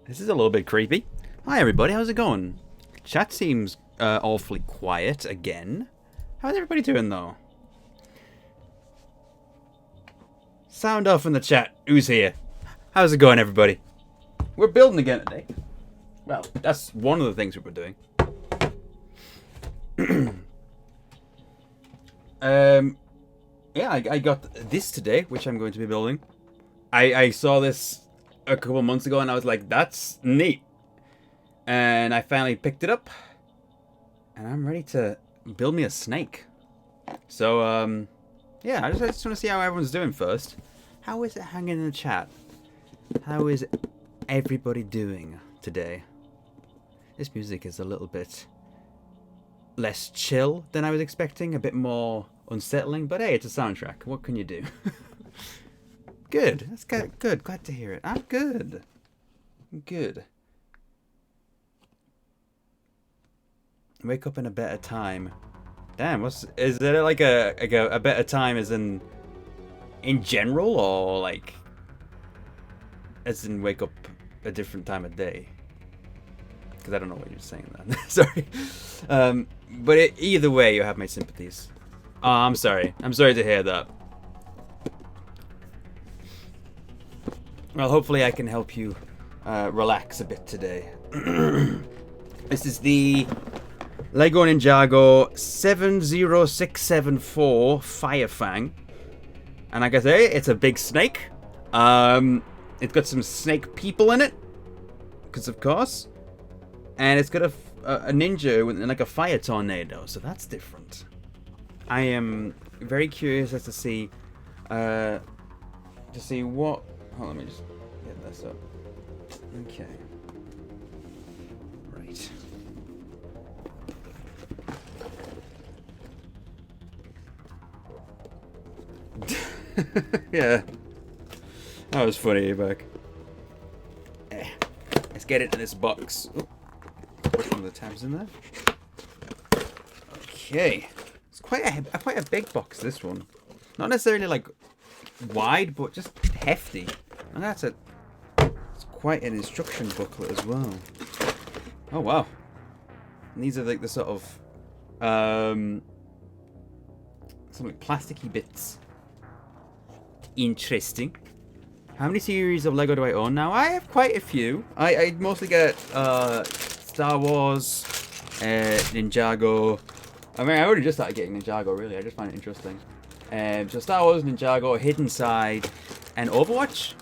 This is a little bit creepy. Hi everybody, how's it going? Chat seems awfully quiet again. How's everybody doing though? Sound off in the chat. Who's here? How's it going everybody? We're building again today. Well, that's one of the things we were doing. Yeah, I got this today, which I'm going to be building. I saw this a couple months ago and I was like, that's neat. And I finally picked it up. And I'm ready to build me a snake. So, yeah, I just want to see how everyone's doing first. How is it hanging in the chat? How is everybody doing today? This music is a little bit less chill than I was expecting. A bit more unsettling. But hey, it's a soundtrack. What can you do? Good. That's good. Good. Glad to hear it. I'm good. I'm good. Wake up in a better time. Damn. Is there like a better time as in general, or like as in wake up a different time of day? Because I don't know what you're saying then. Sorry. But either way, you have my sympathies. Oh, I'm sorry. I'm sorry to hear that. Well, hopefully I can help you relax a bit today. This is the Lego Ninjago 70674 Fire Fang. And like I say, it's a big snake. It's got some snake people in it. Because of course. And it's got a ninja with like a fire tornado. So that's different. I am very curious as to see what... Hold on, let me just get this up. Okay. Right. Yeah. That was funny, back. Let's get into this box. Ooh. Put one of the tabs in there. Okay. It's quite a big box, this one. Not necessarily like wide, but just hefty. And it's quite an instruction booklet as well. Oh wow. And these are like the sort of some like plasticky bits. Interesting. How many series of Lego do I own now? I have quite a few. I mostly get Star Wars, Ninjago. I mean, I already just started getting Ninjago, really. I just find it interesting. So Star Wars, Ninjago, Hidden Side, and Overwatch.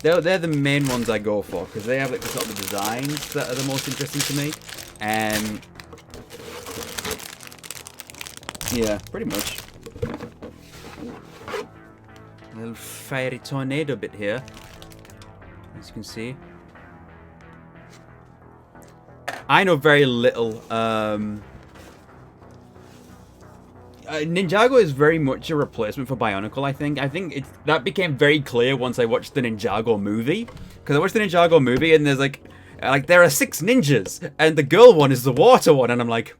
They're the main ones I go for, because they have like the sort of designs that are the most interesting to me. Yeah, pretty much. A little fiery tornado bit here, as you can see. I know very little. Ninjago is very much a replacement for Bionicle, I think. That became very clear once I watched the Ninjago movie. Because I watched the Ninjago movie and there's like there are 6 ninjas. And the girl one is the water one. And I'm like,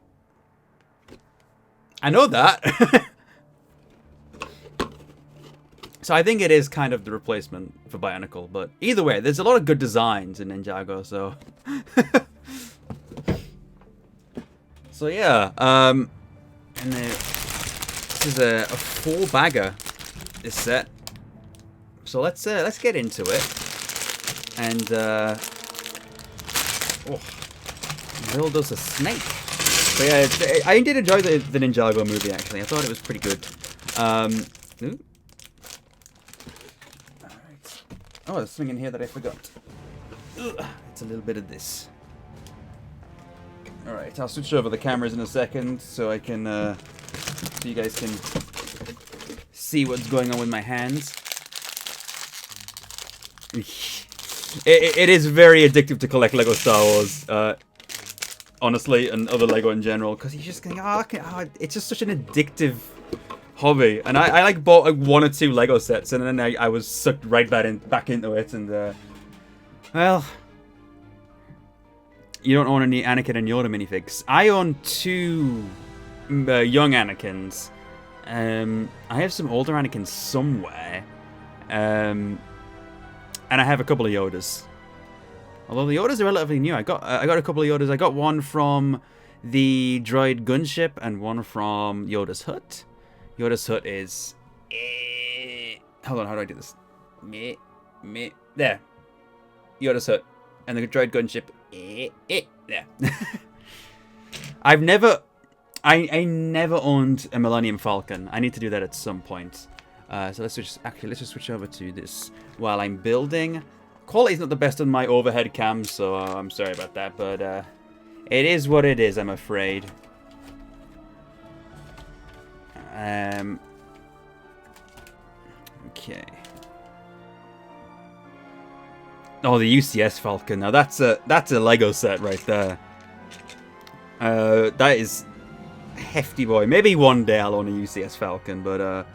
I know that. So I think it is kind of the replacement for Bionicle. But either way, there's a lot of good designs in Ninjago, so... So yeah, and this is a 4-bagger, this set. So let's get into it. And build us a snake. So yeah, I did enjoy the Ninjago movie actually. I thought it was pretty good. Ooh. Oh, there's something in here that I forgot. Ugh, it's a little bit of this. Alright, I'll switch over the cameras in a second so I can, so you guys can see what's going on with my hands. It is very addictive to collect Lego Star Wars, honestly, and other Lego in general, because you just think, it's just such an addictive hobby. And I like bought like 1 or 2 Lego sets, and then I was sucked right back into it, and well, you don't own any Anakin and Yoda minifigs. I own 2 young Anakins. I have some older Anakins somewhere, and I have a couple of Yodas. Although the orders are relatively new. I got a couple of orders. I got one from the droid gunship and one from Yoda's hut. Yoda's hut is... hold on, how do I do this? There. Yoda's hut. And the droid gunship... there. I never owned a Millennium Falcon. I need to do that at some point. So let's just switch over to this while I'm building. Quality's not the best on my overhead cam, so I'm sorry about that, but it is what it is, I'm afraid. Okay. Oh, the UCS Falcon. Now that's a Lego set right there. That is a hefty boy. Maybe one day I'll own a UCS Falcon, but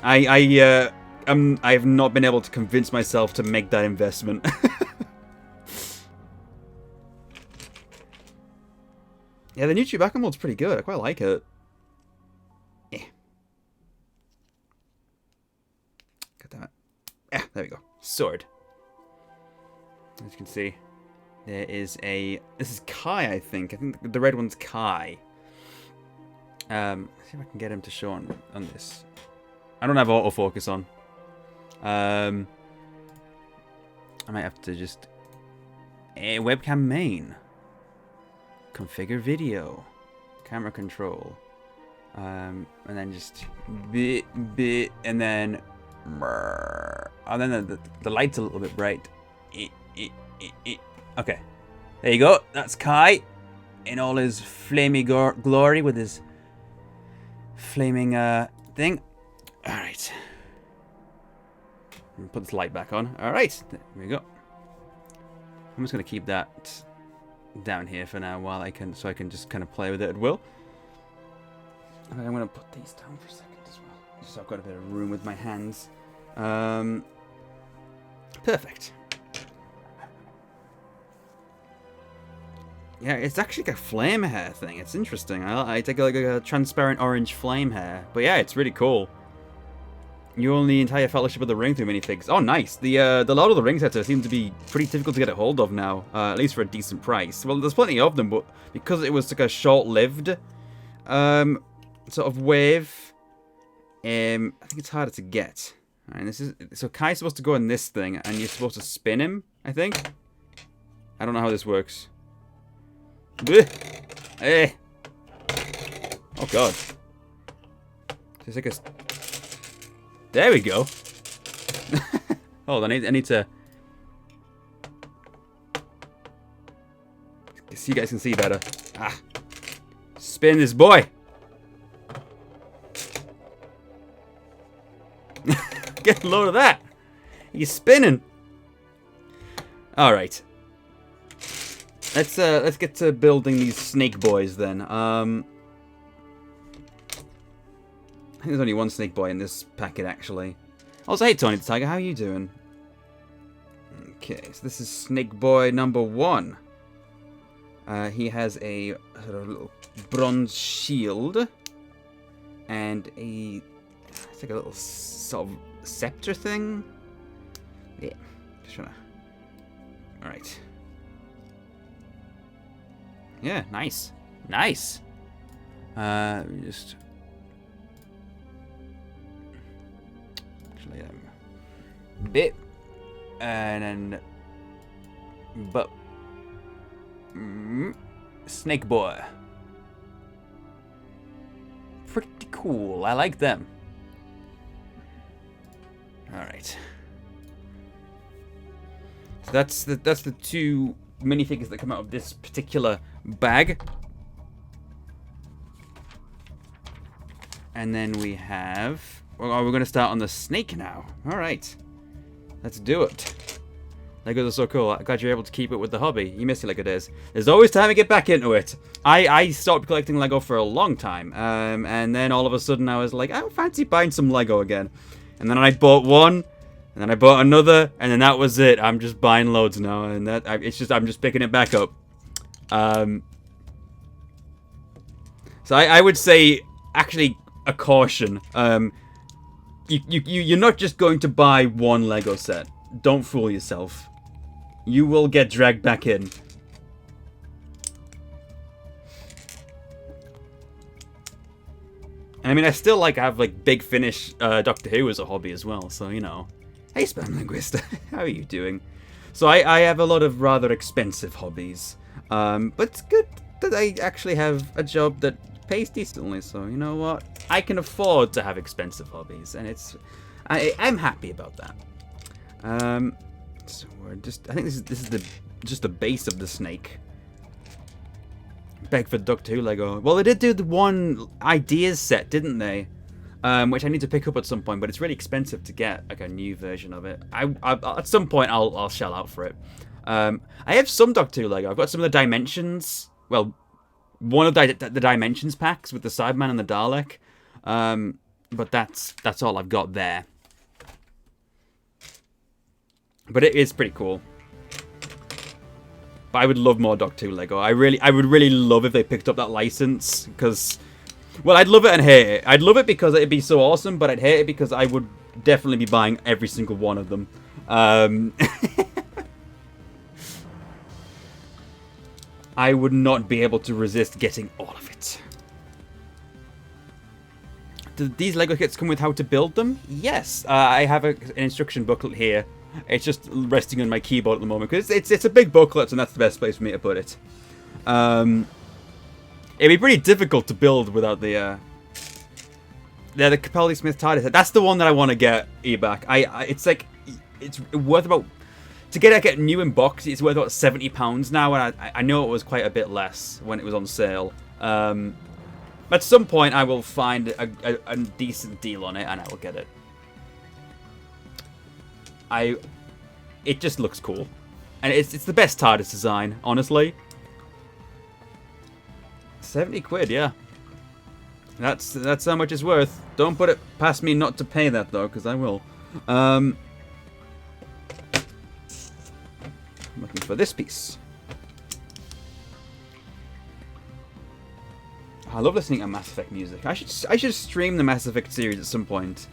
I have not been able to convince myself to make that investment. Yeah, the new Chewbacca mode's pretty good. I quite like it. Yeah. God damn it. Yeah, there we go. Sword. As you can see, there is a... This is Kai, I think. I think the red one's Kai. Let's see if I can get him to show on this. I don't have autofocus on. I might have to just... webcam main. Configure video. Camera control. And then just... and then... And then the light's a little bit bright. Okay. There you go. That's Kai. In all his flamey glory with his... flaming thing. Alright. Put this light back on. Alright. There we go. I'm just going to keep that down here for now while I can, so I can just kind of play with it at will. And I'm going to put these down for a second as well. Just so I've got a bit of room with my hands. Perfect. Yeah, it's actually like a flame hair thing. It's interesting. I take like a transparent orange flame hair. But yeah, it's really cool. You own the entire Fellowship of the Ring through minifigs. Oh, nice. The Lord of the Rings sets seem to be pretty difficult to get a hold of now, at least for a decent price. Well, there's plenty of them, but because it was like a short-lived sort of wave, I think it's harder to get. Alright, this is so Kai's supposed to go in this thing, and you're supposed to spin him, I think. I don't know how this works. Eh. Oh god. There's like a... There we go. Hold on, I need to... So you guys can see better. Ah. Spin this boy. Get a load of that. He's spinning. Alright. Let's get to building these snake boys then. I think there's only one snake boy in this packet, actually. Also, hey, Tony the Tiger, how are you doing? Okay, so this is snake boy number 1. He has a sort of little bronze shield. And a... It's like a little sort of scepter thing. Yeah, just trying to... Alright. Yeah, nice. Nice! Just... Bit and then but snake boy, pretty cool. I like them. All right, so that's the 2 minifigures that come out of this particular bag, and then we have. Well, we're going to start on the snake now. All right. Let's do it. Legos are so cool. I'm glad you're able to keep it with the hobby. You miss your Lego days. There's always time to get back into it. I stopped collecting Lego for a long time. And then all of a sudden I was like, I fancy buying some Lego again. And then I bought one. And then I bought another. And then that was it. I'm just buying loads now. And I'm just picking it back up. So I would say, actually, a caution. You're not just going to buy one Lego set. Don't fool yourself. You will get dragged back in. And I mean, I still have Big Finish Doctor Who as a hobby as well, so you know. Hey, Spam Linguist, how are you doing? So I have a lot of rather expensive hobbies, but it's good that I actually have a job that pays decently. So you know what, I can afford to have expensive hobbies, and I'm happy about that. So we're just, I think this is just the base of the snake. Beg for Doctor Who Lego. Well, they did do the one ideas set, didn't they? Which I need to pick up at some point, but it's really expensive to get a new version of it. I at some point I'll shell out for it. I have some Doctor Who Lego. I've got some of the Dimensions. Well, one of the Dimensions packs with the Cyberman and the Dalek. But that's all I've got there. But it is pretty cool. But I would love more Doctor Who Lego. I would really love if they picked up that license, because, well, I'd love it and hate it. I'd love it because it'd be so awesome, but I'd hate it because I would definitely be buying every single one of them. I would not be able to resist getting all of it. Do these Lego kits come with how to build them? Yes. I have an instruction booklet here. It's just resting on my keyboard at the moment because it's a big booklet, and that's the best place for me to put it. It'd be pretty difficult to build without the Capaldi Smith TARDIS. That's the one that I want to get eBack. It's worth about, to get new in box, it's worth about £70 now, and I know it was quite a bit less when it was on sale. At some point I will find a decent deal on it and I will get it. It just looks cool, and it's the best TARDIS design, honestly. 70 quid, yeah. That's how much it's worth. Don't put it past me not to pay that though, because I will. I'm looking for this piece. I love listening to Mass Effect music. I should stream the Mass Effect series at some point.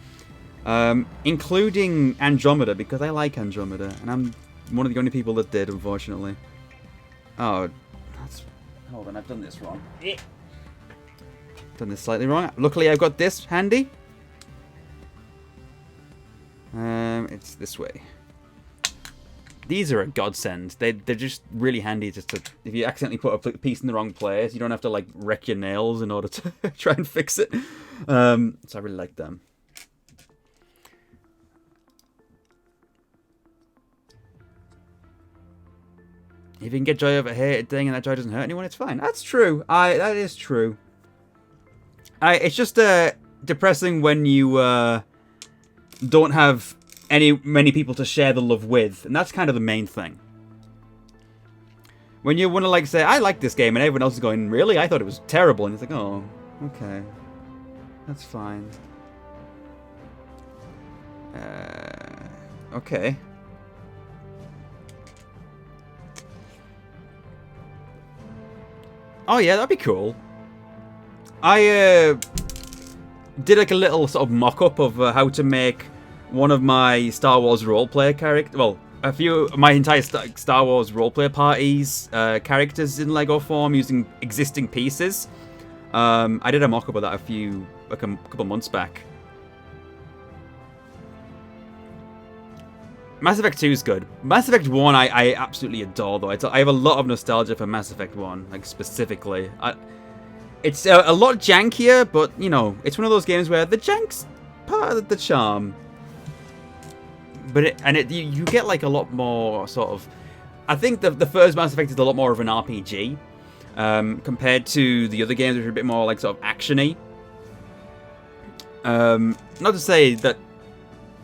Including Andromeda, because I like Andromeda, and I'm one of the only people that did, unfortunately. Oh, hold on, I've done this wrong. Done this slightly wrong. Luckily, I've got this handy. It's this way. These are a godsend. They're just really handy. Just to, if you accidentally put a piece in the wrong place, you don't have to wreck your nails in order to try and fix it. So I really like them. If you can get joy over a hated thing and that joy doesn't hurt anyone, it's fine. That's true. That is true. It's just depressing when you don't have many people to share the love with, and that's kind of the main thing. When you want to say, I like this game, and everyone else is going, really? I thought it was terrible, and it's like, oh, okay, that's fine. Okay. Oh yeah, that'd be cool. I did a little sort of mock-up of how to make one of my Star Wars roleplay characters. Well, a few of my entire Star Wars roleplay parties characters in Lego form using existing pieces. I did a mock-up of that a couple months back. Mass Effect 2 is good. Mass Effect 1 I absolutely adore, though. I have a lot of nostalgia for Mass Effect 1, specifically. It's a lot jankier, but, you know, it's one of those games where the jank's part of the charm. But you get, a lot more sort of... I think the first Mass Effect is a lot more of an RPG, compared to the other games, which are a bit more, sort of action-y. Not to say that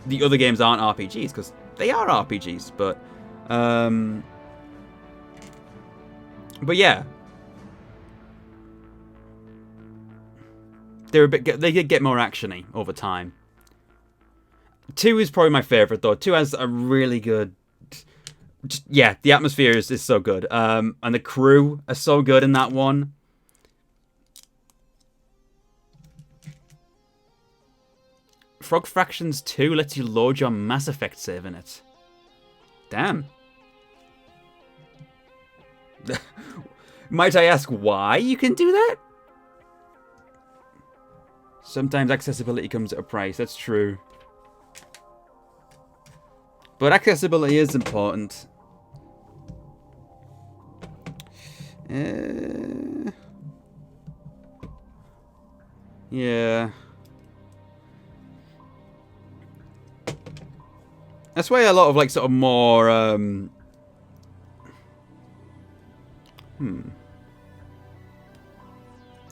the other games aren't RPGs, because they are RPGs, but yeah, they did get more actiony over time. 2 is probably my favorite though. 2 has a really good, yeah, the atmosphere is so good, and the crew are so good in that one. Frog Fractions 2 lets you load your Mass Effect save in it. Damn. Might I ask why you can do that? Sometimes accessibility comes at a price. That's true. But accessibility is important. Yeah. That's why a lot of like sort of more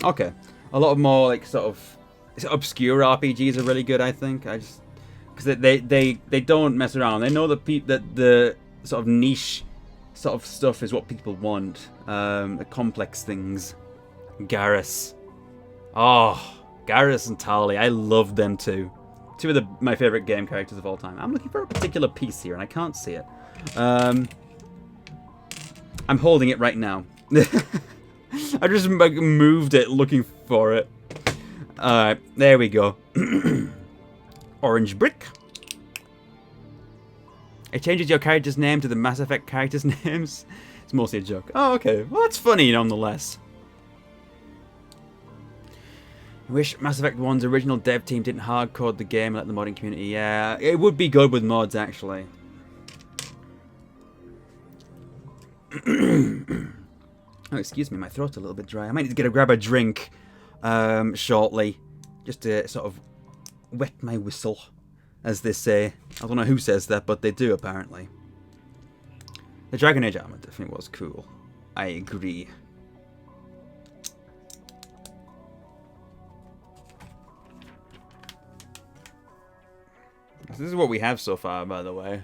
Okay. A lot of more like sort of obscure RPGs are really good, I think. Because they don't mess around. They know that the sort of niche sort of stuff is what people want. The complex things. Garrus. Oh, Garrus and Tali. I love them too. Two of my favorite game characters of all time. I'm looking for a particular piece here and I can't see it. I'm holding it right now. I just moved it looking for it. Alright, there we go. Orange brick. It changes your character's name to the Mass Effect characters' names. It's mostly a joke. Oh, okay. Well, that's funny nonetheless. I wish Mass Effect 1's original dev team didn't hardcode the game and let the modding community. Yeah, it would be good with mods, actually. Oh, excuse me, my throat's a little bit dry. I might need to grab a drink shortly. Just to sort of wet my whistle, as they say. I don't know who says that, but they do, apparently. The Dragon Age armor definitely was cool. I agree. This is what we have so far, by the way.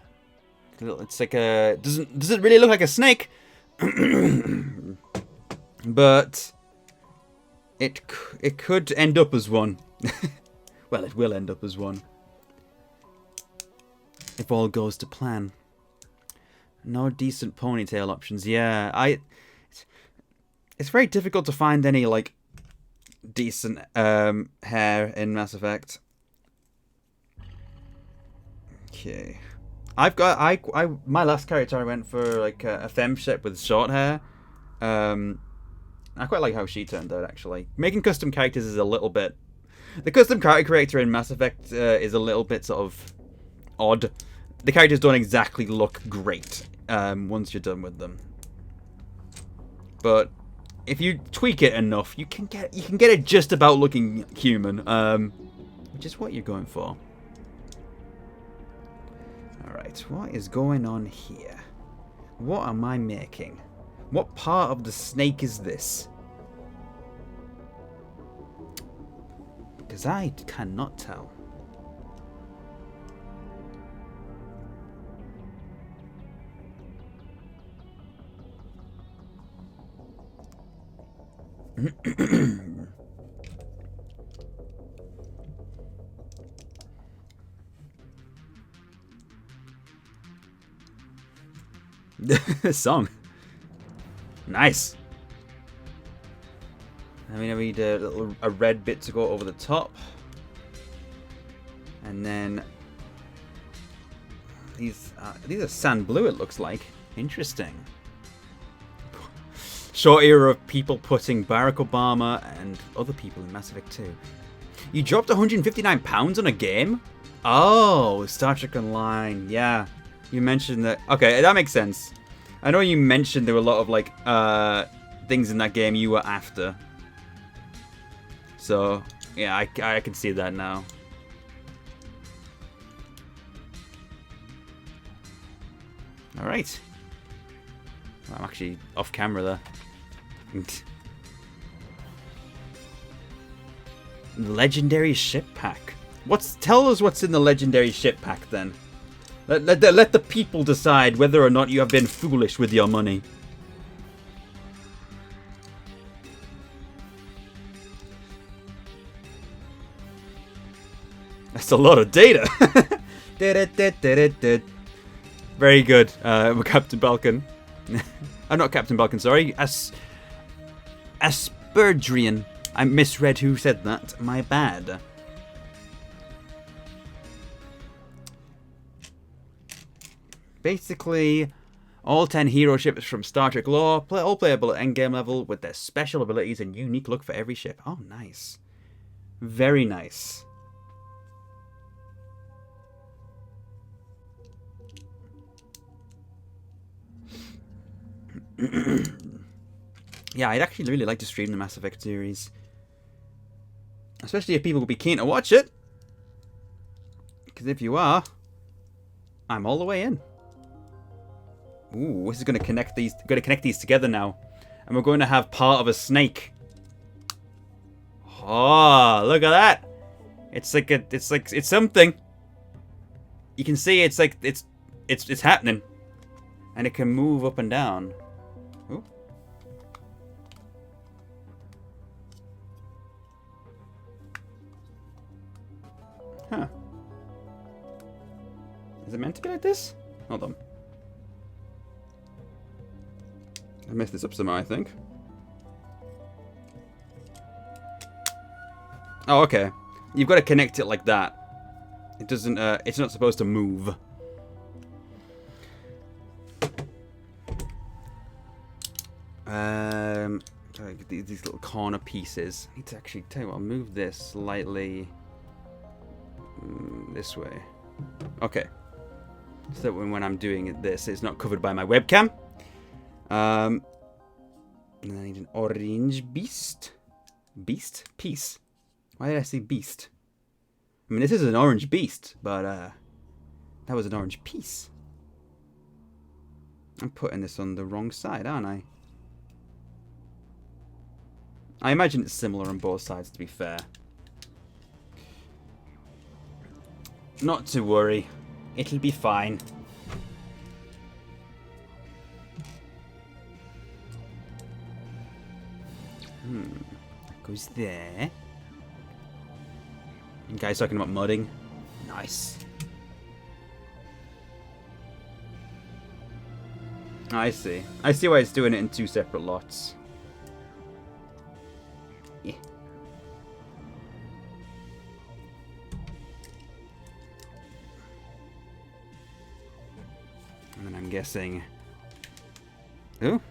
It's like a... Doesn't really look like a snake. But it could end up as one. Well, it will end up as one. If all goes to plan. No decent ponytail options. Yeah, it's very difficult to find any like decent hair in Mass Effect. Okay. My last character I went for like a femship with short hair. I quite like how she turned out, actually. Making custom characters is a little bit... The custom character creator in Mass Effect is a little bit sort of odd. The characters don't exactly look great once you're done with them. But if you tweak it enough, you can get it just about looking human, which is what you're going for. Alright, what is going on here? What am I making? What part of the snake is this? Because I cannot tell. This song. Nice. I mean, I need a red bit to go over the top. And then these are sand blue, it looks like. Interesting. Short era of people putting Barack Obama and other people in Mass Effect 2. You dropped £159 on a game? Oh, Star Trek Online. Yeah. You mentioned that. Okay, that makes sense. I know you mentioned there were a lot of like things in that game you were after. So, yeah, I can see that now. Alright. I'm actually off camera there. Legendary ship pack. Tell us what's in the legendary ship pack then. Let the people decide whether or not you have been foolish with your money. That's a lot of data. Very good, Captain Balkan. I'm not Captain Balkan, sorry. Aspergrian. I misread who said that. My bad. Basically, All 10 hero ships from Star Trek lore, all playable at endgame level with their special abilities and unique look for every ship. Oh, nice. Very nice. Yeah, I'd actually really like to stream the Mass Effect series. Especially if people would be keen to watch it. Because if you are, I'm all the way in. Ooh, this is going to connect these. Going to connect these together now, and we're going to have part of a snake. Oh, look at that! It's like it's something. You can see it's like it's happening, and it can move up and down. Ooh. Huh? Is it meant to be like this? Hold on. I messed this up somehow, I think. Oh, okay. You've got to connect it like that. It doesn't, it's not supposed to move. These little corner pieces. I need to actually, tell you what, I'll move this slightly this way. Okay. So that when I'm doing this, it's not covered by my webcam. And I need an orange beast. Beast? Piece. Why did I say beast? I mean, this is an orange beast, but that was an orange piece. I'm putting this on the wrong side, aren't I? I imagine it's similar on both sides, to be fair. Not to worry. It'll be fine. Goes there. And guy's talking about mudding. Nice. I see. I see why it's doing it in two separate lots. Yeah. And then I'm guessing... Ooh.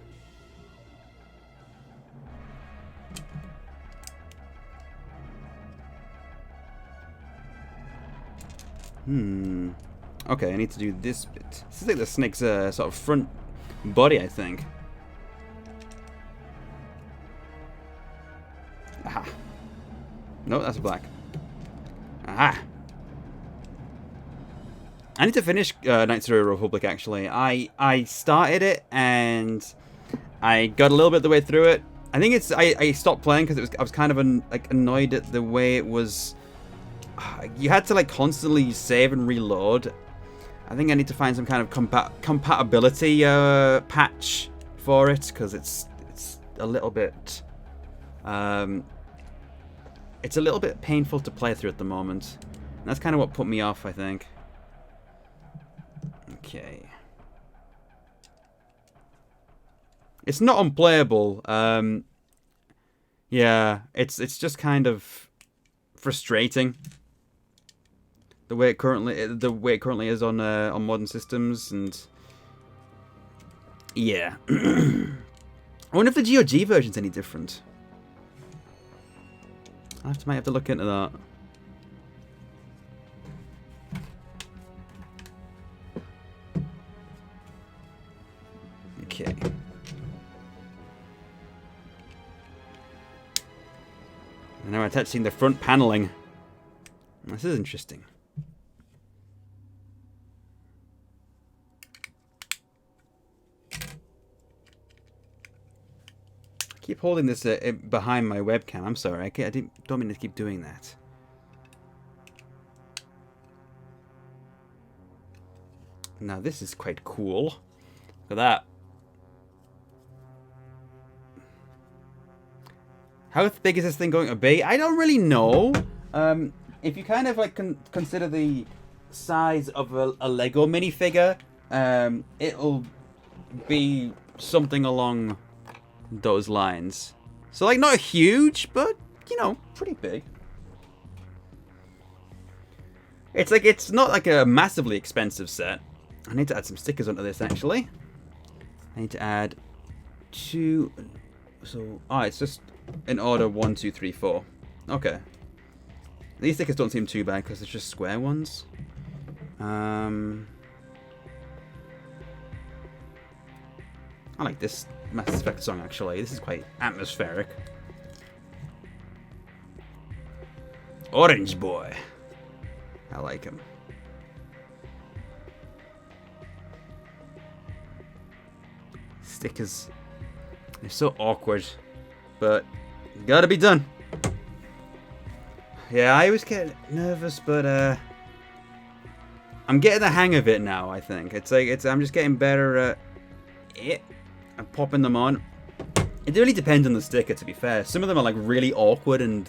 Okay, I need to do this bit. This is like the snake's sort of front body, I think. Aha. No, that's black. Aha. I need to finish Knights of the Republic, actually. I started it, and I got a little bit of the way through it. I think it's... I stopped playing because I was kind of annoyed at the way it was... You had to like constantly save and reload. I think I need to find some kind of compatibility patch for it, because it's a little bit it's a little bit painful to play through at the moment. And that's kind of what put me off, I think. Okay. It's not unplayable. Yeah, it's just kind of frustrating. The way it currently is on modern systems, and yeah. I wonder if the GOG version's any different. Might have to look into that. Okay. And now we're attaching the front paneling. This is interesting. Keep holding this behind my webcam. I'm sorry. Don't mean to keep doing that. Now this is quite cool. Look at that. How big is this thing going to be? I don't really know. If you kind of like consider the size of a Lego minifigure, it'll be something along those lines. So like not huge, but you know, pretty big. It's not like a massively expensive set. I need to add some stickers onto this actually. I need to add 2. So, it's just in order 1, 2, 3, 4. Okay. These stickers don't seem too bad because it's just square ones. I like this Mass Effect song actually. This is quite atmospheric. Orange Boy. I like him. Stickers. They're so awkward, but gotta be done. Yeah, I always get nervous, but I'm getting the hang of it now. I think I'm just getting better at it and popping them on. It really depends on the sticker, to be fair. Some of them are like really awkward, and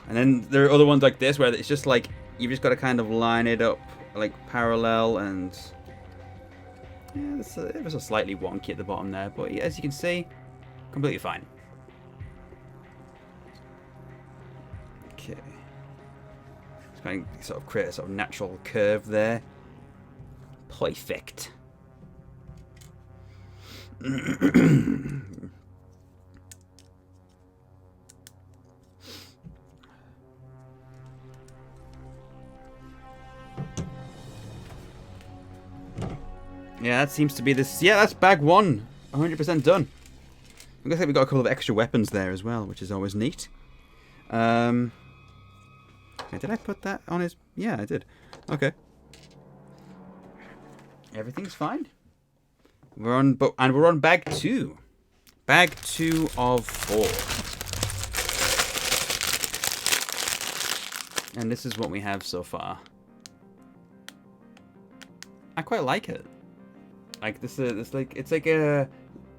then there are other ones like this where it's just like you've just got to kind of line it up like parallel, and yeah, it was a slightly wonky at the bottom there, but yeah, as you can see, completely fine. Okay, just going to sort of create a sort of natural curve there. Perfect. Yeah, that seems to be this. Yeah, that's bag 1. 100% done. I guess we've got a couple of extra weapons there as well, which is always neat. Did I put that on his... Yeah, I did. Okay. Everything's fine. We're on bag 2. Bag 2 of 4. And this is what we have so far. I quite like it. Like this is like it's like a.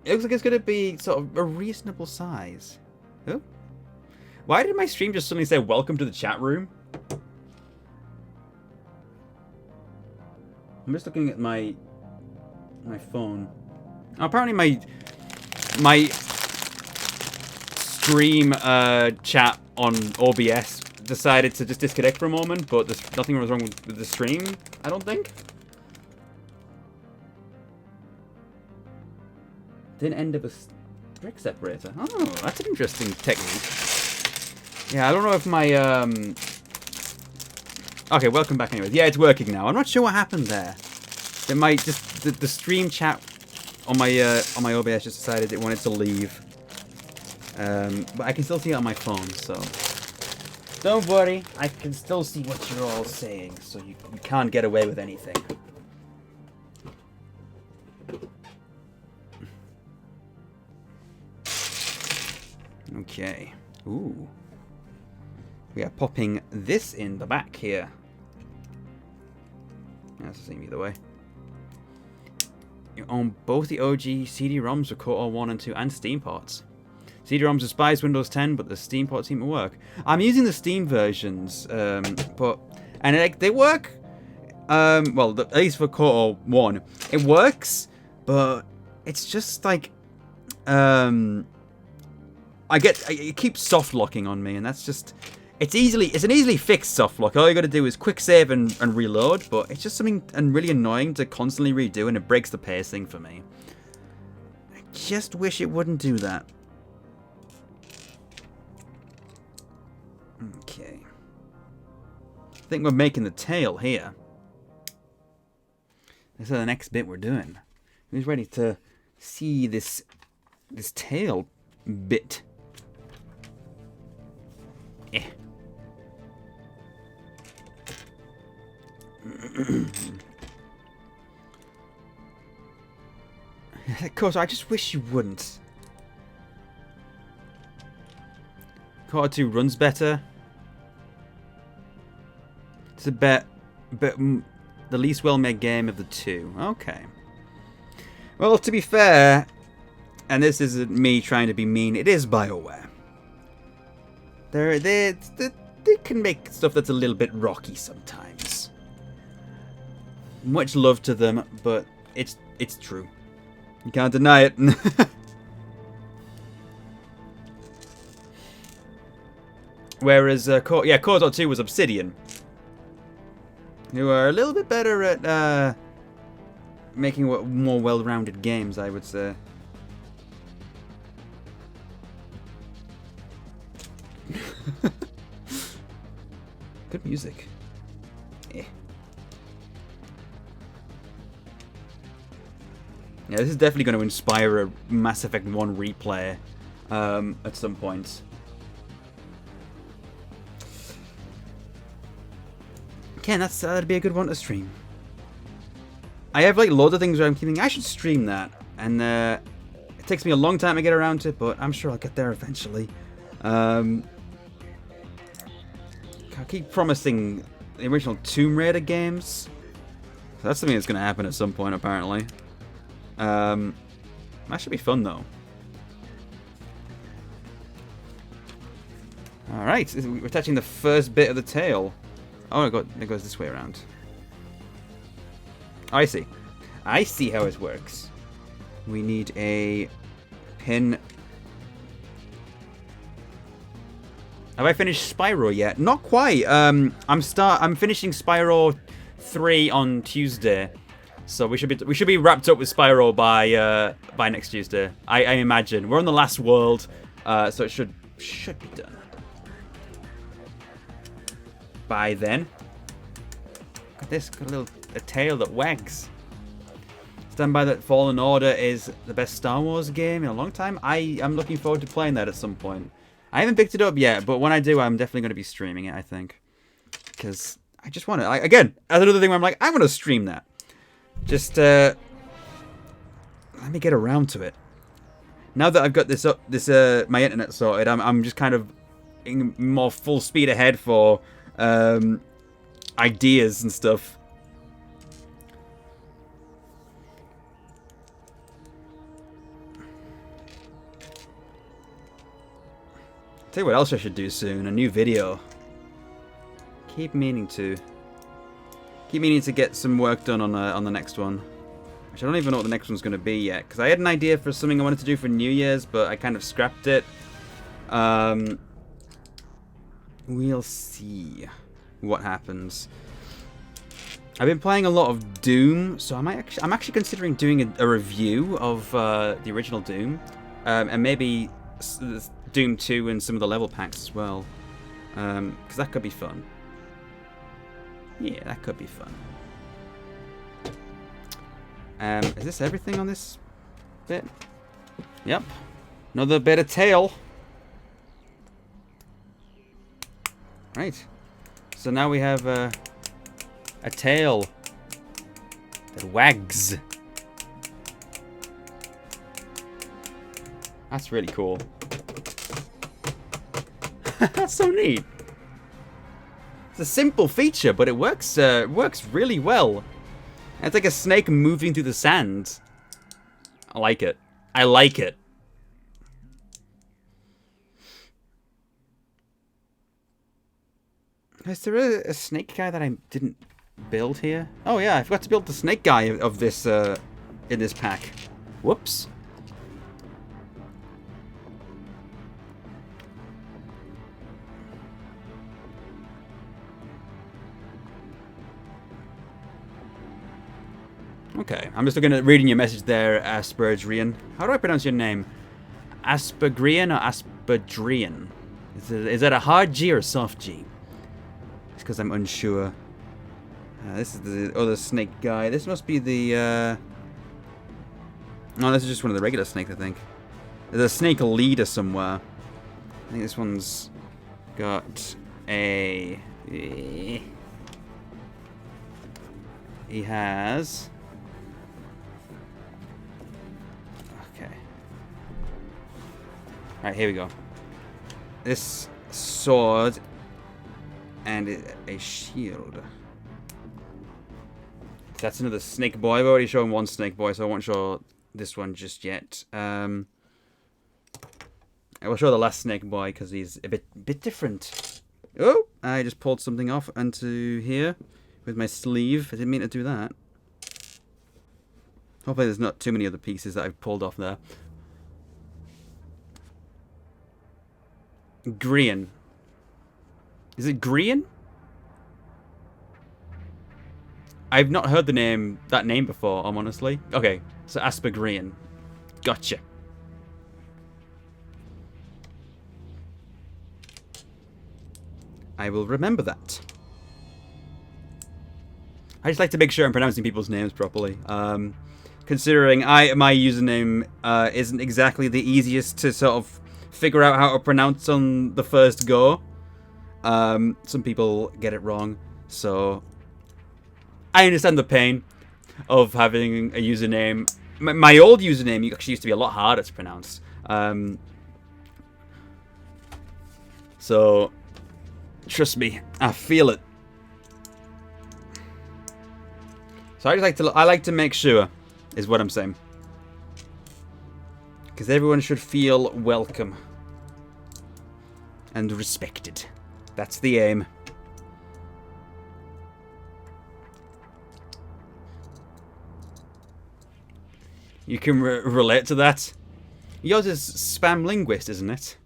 It looks like it's gonna be sort of a reasonable size. Oh, why did my stream just suddenly say "Welcome to the chat room"? I'm just looking at my phone. Oh, apparently my stream chat on OBS decided to just disconnect for a moment, but there's nothing was wrong with the stream. I don't think. Didn't end up a brick separator. Oh, that's an interesting technique. Yeah, I don't know if my Okay, welcome back anyways. Yeah, it's working now. I'm not sure what happened there. It might just the stream chat on my OBS just decided it wanted to leave. But I can still see it on my phone, so don't worry. I can still see what you're all saying, so you can't get away with anything. Okay. Ooh. We are popping this in the back here. That's the same either way. You own both the OG CD-ROMs for KOTOR 1 and 2 and Steam ports. CD-ROMs despise Windows 10, but the Steam ports seem to work. I'm using the Steam versions, they work. Well, at least for KOTOR 1, it works, but it's just like it keeps soft locking on me, and that's just it's an easily fixed soft lock. All you got to do is quick save and reload, but it's just something really annoying to constantly redo, and it breaks the pacing for me. I just wish it wouldn't do that. Okay. I think we're making the tail here. This is the next bit we're doing. Who's ready to see this tail bit? Eh. Of course, I just wish you wouldn't. KOTOR 2 runs better. It's a bit the least well-made game of the two. Okay. Well, to be fair, and this isn't me trying to be mean, it is BioWare. They can make stuff that's a little bit rocky sometimes. Much love to them, but it's true. You can't deny it. Whereas KOTOR 2 was Obsidian, who are a little bit better at making more well-rounded games, I would say. Good music. Eh. Yeah, this is definitely going to inspire a Mass Effect 1 replay at some point. Again, that'd be a good one to stream. I have like loads of things where I'm thinking I should stream that, and it takes me a long time to get around to it, but I'm sure I'll get there eventually. I keep promising the original Tomb Raider games. So that's something that's going to happen at some point, apparently. That should be fun, though. Alright, we're touching the first bit of the tail. Oh, it goes this way around. I see. I see how it works. We need a pin. Have I finished Spyro yet? Not quite. I'm finishing Spyro 3 on Tuesday, so we should be wrapped up with Spyro by next Tuesday. I imagine we're on the last world, so it should be done by then. Look at this, got a tail that wags. Stand by that Fallen Order is the best Star Wars game in a long time. I am looking forward to playing that at some point. I haven't picked it up yet, but when I do, I'm definitely going to be streaming it, I think. Because I just want to... Again, that's another thing where I'm like, I want to stream that. Just, let me get around to it. Now that I've got my internet sorted, I'm just kind of in more full speed ahead for ideas and stuff. Tell you what else I should do soon, a new video. Keep meaning to get some work done on the next one. Which I don't even know what the next one's going to be yet, because I had an idea for something I wanted to do for New Year's, but I kind of scrapped it. We'll see what happens. I've been playing a lot of Doom, so I'm actually considering doing a review of the original Doom, and maybe Doom 2 and some of the level packs as well, because that could be fun. Yeah, that could be fun. Is this everything on this bit? Yep. Another bit of tail. Right. So now we have a tail that wags. That's really cool. That's so neat. It's a simple feature, but it works really well. It's like a snake moving through the sand. I like it. I like it. Is there a snake guy that I didn't build here? Oh yeah, I forgot to build the snake guy of this in this pack. Whoops. Okay, I'm just reading your message there, Aspergrian. How do I pronounce your name? Aspergrian or Aspergrian? Is that a hard G or a soft G? It's because I'm unsure. This is the other snake guy. This must be the... No, this is just one of the regular snakes, I think. There's a snake leader somewhere. I think this one's got a... He has... Okay. Alright, here we go. This sword and a shield. That's another snake boy. I've already shown one snake boy, so I won't show this one just yet. I will show the last snake boy because he's a bit different. Oh, I just pulled something off onto here with my sleeve. I didn't mean to do that. Hopefully there's not too many other pieces that I've pulled off there. Green. Is it green? I've not heard that name before, honestly. Okay, so Aspergrian. Gotcha. I will remember that. I just like to make sure I'm pronouncing people's names properly. Considering my username isn't exactly the easiest to sort of figure out how to pronounce on the first go. Some people get it wrong, so I understand the pain of having a username. My old username actually used to be a lot harder to pronounce. So trust me, I feel it. So I like to make sure, is what I'm saying, because everyone should feel welcome and respected. That's the aim. You can relate to that. Yours is spam linguist, isn't it?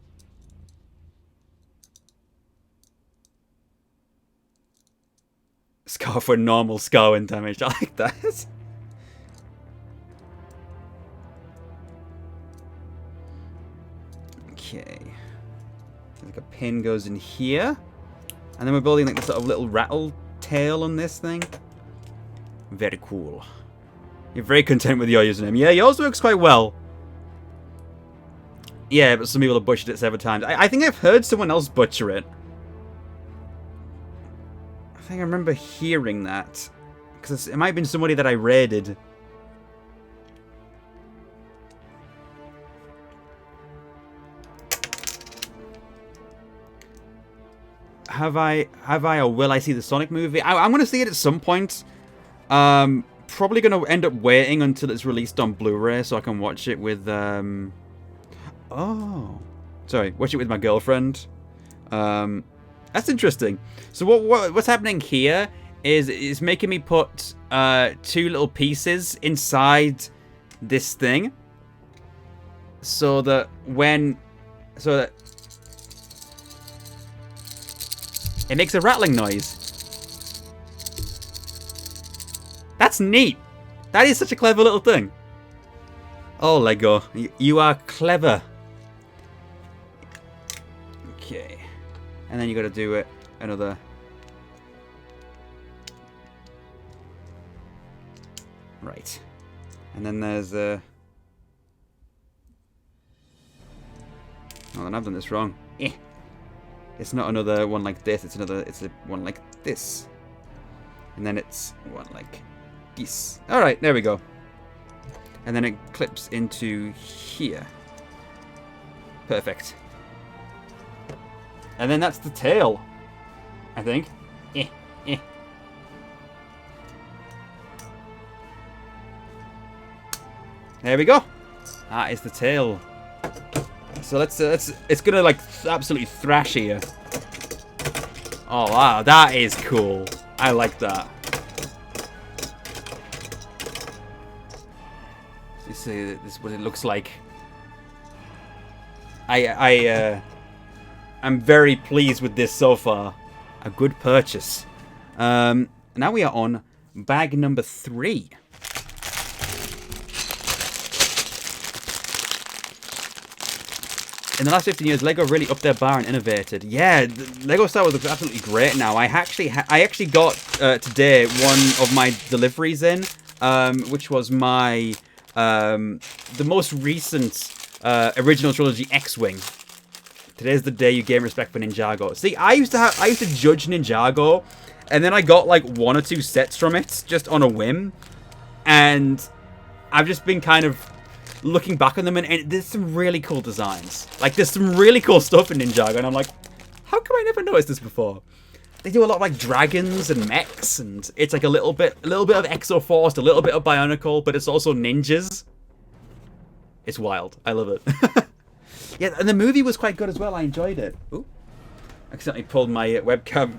Scar for normal scarring damage. I like that. Okay. Like a pin goes in here. And then we're building like this sort of little rattle tail on this thing. Very cool. You're very content with your username. Yeah, yours works quite well. Yeah, but some people have butchered it several times. I think I've heard someone else butcher it. I think I remember hearing that. Because it might have been somebody that I raided. Have I, or will I see the Sonic movie? I'm going to see it at some point. Probably going to end up waiting until it's released on Blu-ray so I can watch it with, oh. Sorry, watch it with my girlfriend. That's interesting. So what's happening here is it's making me put two little pieces inside this thing. So that it makes a rattling noise. That's neat. That is such a clever little thing. Oh, Lego. You are clever. Okay. And then you got to do it another. Right. And then there's oh, then I've done this wrong. It's not another one like this, it's a one like this. And then it's one like this. Alright, there we go. And then it clips into here. Perfect. And then that's the tail, I think. There we go. That is the tail. So let's it's gonna like absolutely thrash here. Oh wow, that is cool. I like that. You see, this is what it looks like. I'm very pleased with this so far. A good purchase. Now we are on bag number 3. In the last 15 years, LEGO really upped their bar and innovated. Yeah, LEGO Star Wars looks absolutely great now. I actually got today one of my deliveries in, which was my the most recent original trilogy X-Wing. Today's the day you gain respect for Ninjago. See, I used to judge Ninjago, and then I got like 1 or 2 sets from it just on a whim, and I've just been kind of looking back on them, and there's some really cool designs. Like, there's some really cool stuff in Ninjago, and I'm like, how come I never noticed this before? They do a lot of like dragons and mechs, and it's like a little bit of Exoforce, a little bit of Bionicle, but it's also ninjas. It's wild. I love it. Yeah, and the movie was quite good as well. I enjoyed it. Ooh, I accidentally pulled my webcam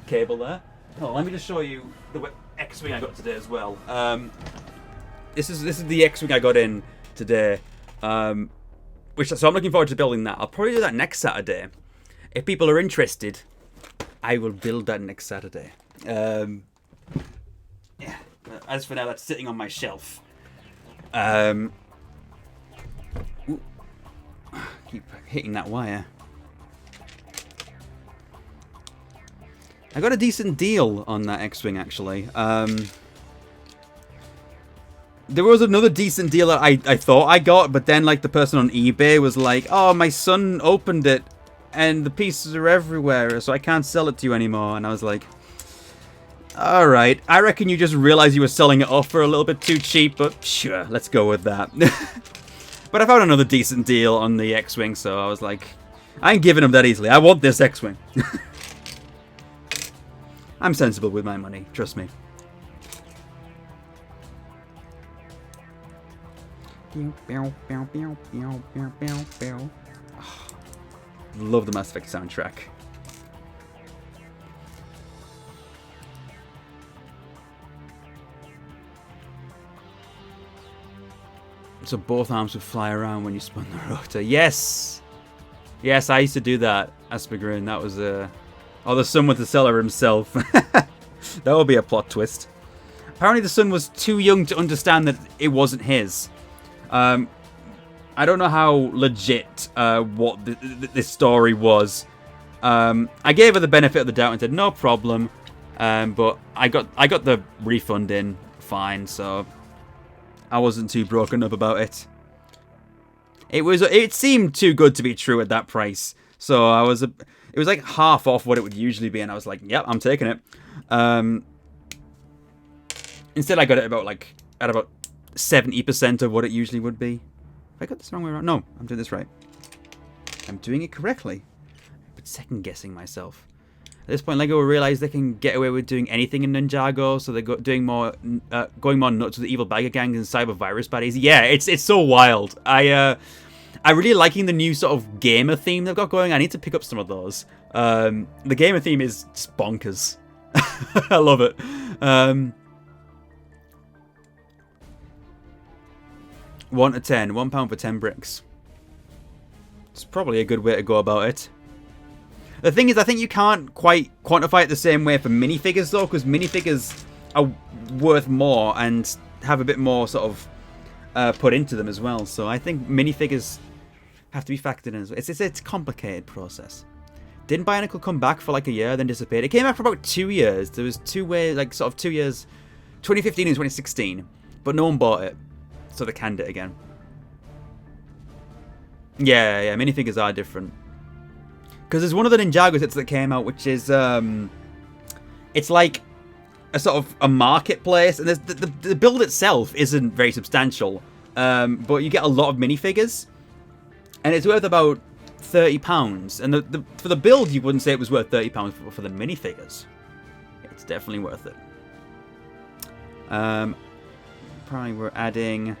cable there. Oh, let me just show you the X-Wing I got today as well. This is the X-Wing I got in today. So I'm looking forward to building that. I'll probably do that next Saturday. If people are interested, I will build that next Saturday. Yeah. As for now, that's sitting on my shelf. Ooh. Keep hitting that wire. I got a decent deal on that X-Wing, actually. There was another decent deal that I thought I got, but then, like, the person on eBay was like, oh, my son opened it, and the pieces are everywhere, so I can't sell it to you anymore. And I was like, alright, I reckon you just realized you were selling it off for a little bit too cheap, but sure, let's go with that. But I found another decent deal on the X-Wing, so I was like, I ain't giving him that easily. I want this X-Wing. I'm sensible with my money, trust me. Love the Mass Effect soundtrack. So both arms would fly around when you spun the rotor. Yes! Yes, I used to do that, Aspergreen. That was oh, the son was the seller himself. That would be a plot twist. Apparently the son was too young to understand that it wasn't his. I don't know how legit what this story was. I gave her the benefit of the doubt and said no problem, but I got the refund in fine, so I wasn't too broken up about it. It seemed too good to be true at that price, so it was like half off what it would usually be, and I was like, yep, I'm taking it. Instead, I got it at about 70% of what it usually would be. Have I got this the wrong way around? No, I'm doing this right. I'm doing it correctly. But second guessing myself. At this point, LEGO realized they can get away with doing anything in Ninjago, so they're going more nuts with the evil bagger gangs and cyber virus baddies. Yeah, it's so wild. I'm really liking the new sort of gamer theme they've got going. I need to pick up some of those. The gamer theme is just bonkers. I love it. 1 to 10. £1 for 10 bricks. It's probably a good way to go about it. The thing is, I think you can't quite quantify it the same way for minifigures, though, because minifigures are worth more and have a bit more sort of put into them as well. So I think minifigures have to be factored in as well. It's a complicated process. Didn't Bionicle come back for like a year, then disappeared? It came back for about 2 years. There was 2 ways, like sort of 2 years, 2015 and 2016, but no one bought it. So they canned it again. Yeah, minifigures are different. Because there's one of the Ninjago sets that came out, which is, it's like a sort of a marketplace, and the build itself isn't very substantial, but you get a lot of minifigures, and it's worth about £30. And for the build, you wouldn't say it was worth £30, but for the minifigures, it's definitely worth it. Probably we're adding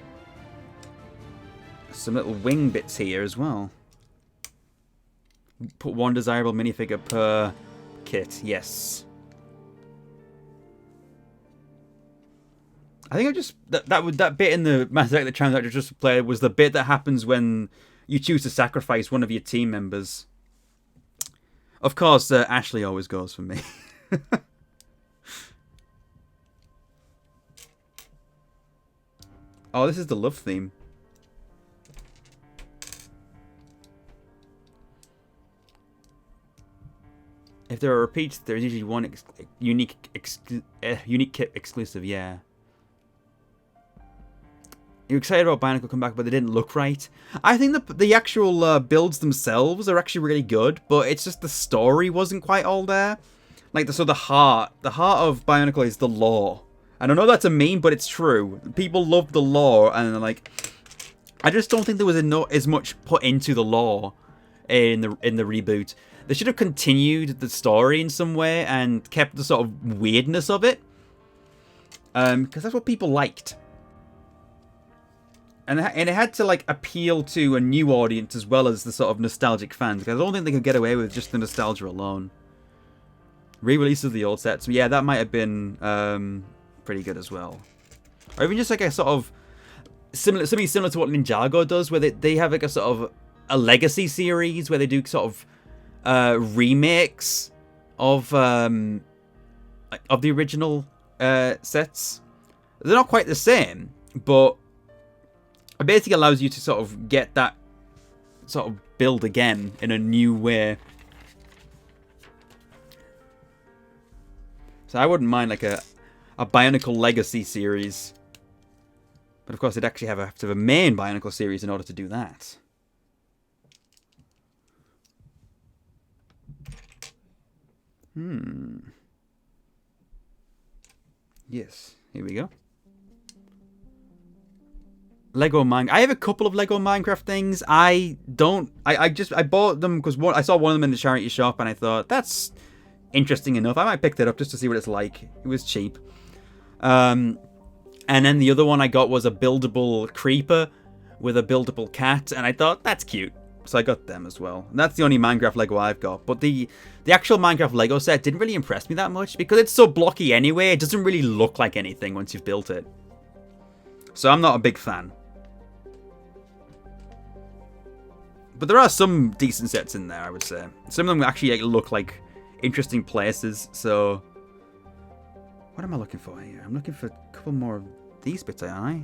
some little wing bits here as well. Put 1 desirable minifigure per kit. Yes. I think I just that bit in the Mass Effect that I just played was the bit that happens when you choose to sacrifice one of your team members. Of course, Ashley always goes for me. Oh, this is the love theme. If there are repeats, there's usually one unique kit exclusive, yeah. You're excited about Bionicle come back, but they didn't look right. I think the actual builds themselves are actually really good, but it's just the story wasn't quite all there. Like, the heart of Bionicle is the lore. And I know that's a meme, but it's true. People love the lore, and like, I just don't think there was as much put into the lore in the reboot. They should have continued the story in some way and kept the sort of weirdness of it, because that's what people liked. And it had to like appeal to a new audience as well as the sort of nostalgic fans. Because I don't think they could get away with just the nostalgia alone. Re-release of the old sets, yeah, that might have been pretty good as well. Or even just like a sort of something similar to what Ninjago does, where they have like a sort of a legacy series where they do sort of remakes of the original sets. They're not quite the same, but it basically allows you to sort of get that sort of build again in a new way. So I wouldn't mind like a Bionicle Legacy series. But of course, it'd actually have to have a main Bionicle series in order to do that. Yes, here we go. Lego Minecraft. I have a couple of Lego Minecraft things. I bought them because I saw one of them in the charity shop and I thought, that's interesting enough. I might pick that up just to see what it's like. It was cheap. And then the other one I got was a buildable creeper with a buildable cat, and I thought, that's cute. So I got them as well. And that's the only Minecraft Lego I've got. But the actual Minecraft Lego set didn't really impress me that much because it's so blocky anyway. It doesn't really look like anything once you've built it. So I'm not a big fan. But there are some decent sets in there, I would say. Some of them actually look like interesting places, so... What am I looking for here? I'm looking for a couple more of these bits, aren't I?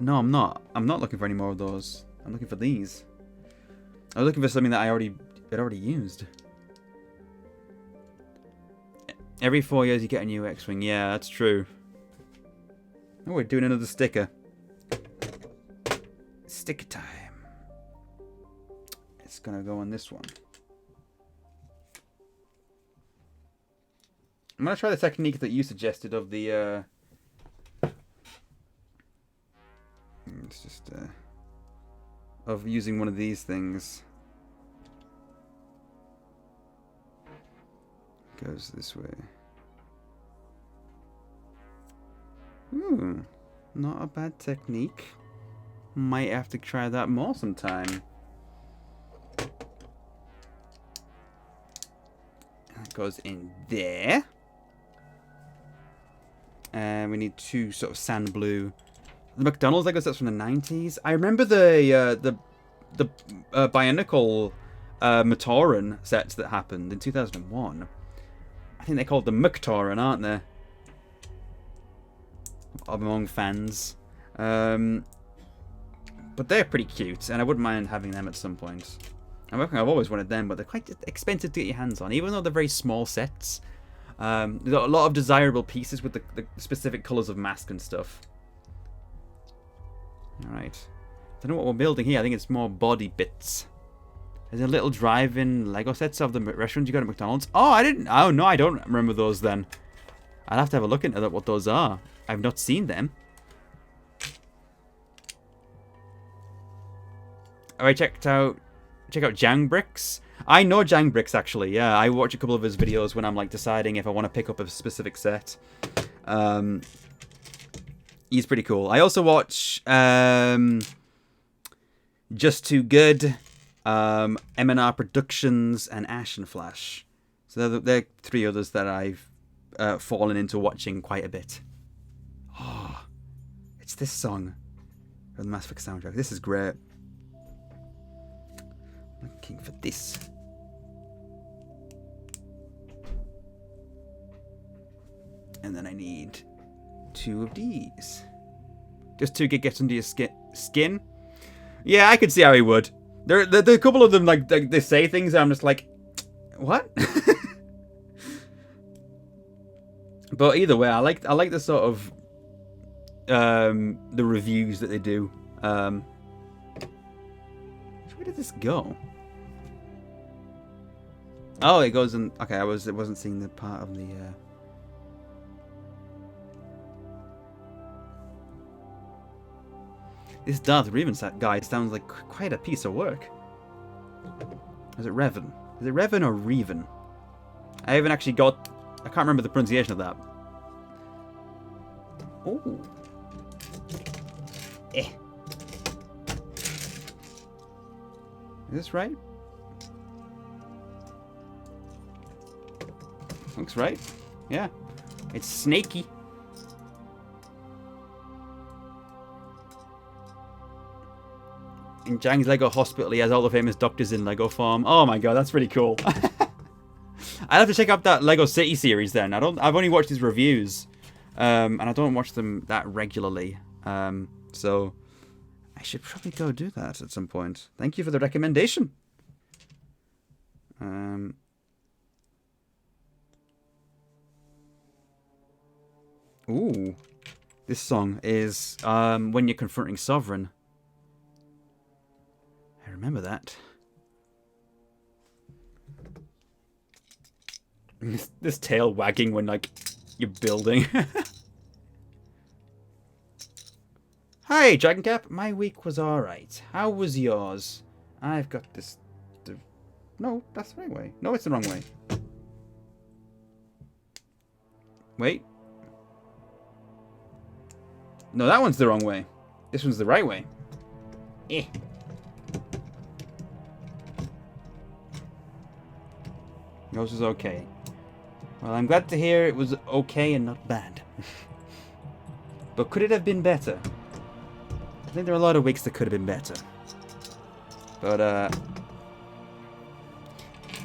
No, I'm not. I'm not looking for any more of those. I'm looking for these. I was looking for something that I already used. Every 4 years you get a new X-Wing. Yeah, that's true. Oh, we're doing another sticker. Sticker time. It's gonna go on this one. I'm gonna try the technique that you suggested of the it's just of using one of these things. Goes this way. Not a bad technique. Might have to try that more sometime. That goes in there. And we need two sort of sand blue. The McDonald's Lego sets from the 90s. I remember the Bionicle Matoran sets that happened in 2001. I think they called them McToran, aren't they? Among fans. But they're pretty cute, and I wouldn't mind having them at some point. I've always wanted them, but they're quite expensive to get your hands on, even though they're very small sets. There's a lot of desirable pieces with the specific colours of mask and stuff. Alright. Don't know what we're building here. I think it's more body bits. There's a little drive-in Lego sets of the restaurants you got at McDonald's. Oh, oh, no, I don't remember those then. I'll have to have a look into what those are. I've not seen them. Alright, check out Jang Bricks. I know Jang Bricks, actually. Yeah, I watch a couple of his videos when I'm like deciding if I want to pick up a specific set. He's pretty cool. I also watch Just Too Good, M&R Productions, and Ash and Flash. So they're three others that I've fallen into watching quite a bit. Oh, it's this song from the Mass Effect soundtrack. This is great. Looking for this. And then I need two of these. Just to get under your skin. Yeah, I could see how he would. There are a couple of them like they say things and I'm just like, what? But either way, I like the sort of the reviews that they do. Where did this go? Oh, it goes in. Okay, I wasn't seeing the part of the. This Darth Revan guy sounds like quite a piece of work. Is it Revan? Is it Revan or Revan? I haven't actually got. I can't remember the pronunciation of that. Oh. Eh. Is this right? Looks right. Yeah. It's snaky. In Jang's Lego Hospital, he has all the famous doctors in Lego form. Oh my god, that's really cool. I'd have to check out that Lego City series then. I've only watched his reviews. And I don't watch them that regularly. So I should probably go do that at some point. Thank you for the recommendation. Ooh. This song is When You're Confronting Sovereign. I remember that. This tail wagging when, like, you're building. Hi, Dragoncap. My week was alright. How was yours? I've got this... No, that's the right way. No, it's the wrong way. Wait. No, that one's the wrong way. This one's the right way. Eh. Yours was okay. Well, I'm glad to hear it was okay and not bad. But could it have been better? I think there are a lot of weeks that could have been better. But,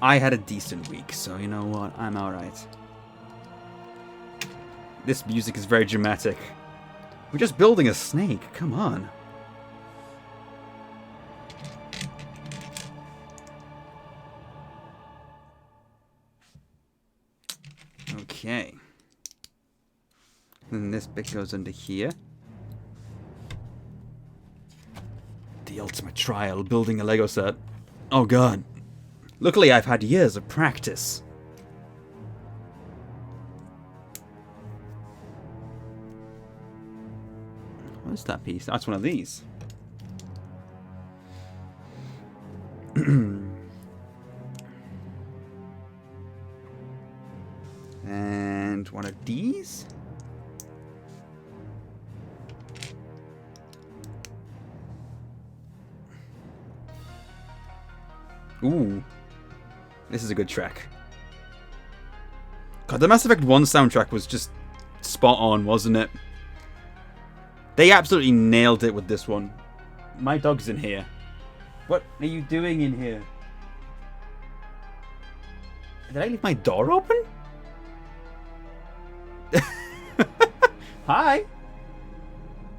I had a decent week, so you know what? I'm alright. This music is very dramatic. We're just building a snake. Come on. Okay. Then this bit goes under here. The ultimate trial, building a Lego set. Oh god. Luckily I've had years of practice. What is that piece? That's one of these. And one of these. Ooh. This is a good track. God, the Mass Effect 1 soundtrack was just spot on, wasn't it? They absolutely nailed it with this one. My dog's in here. What are you doing in here? Did I leave my door open? Hi.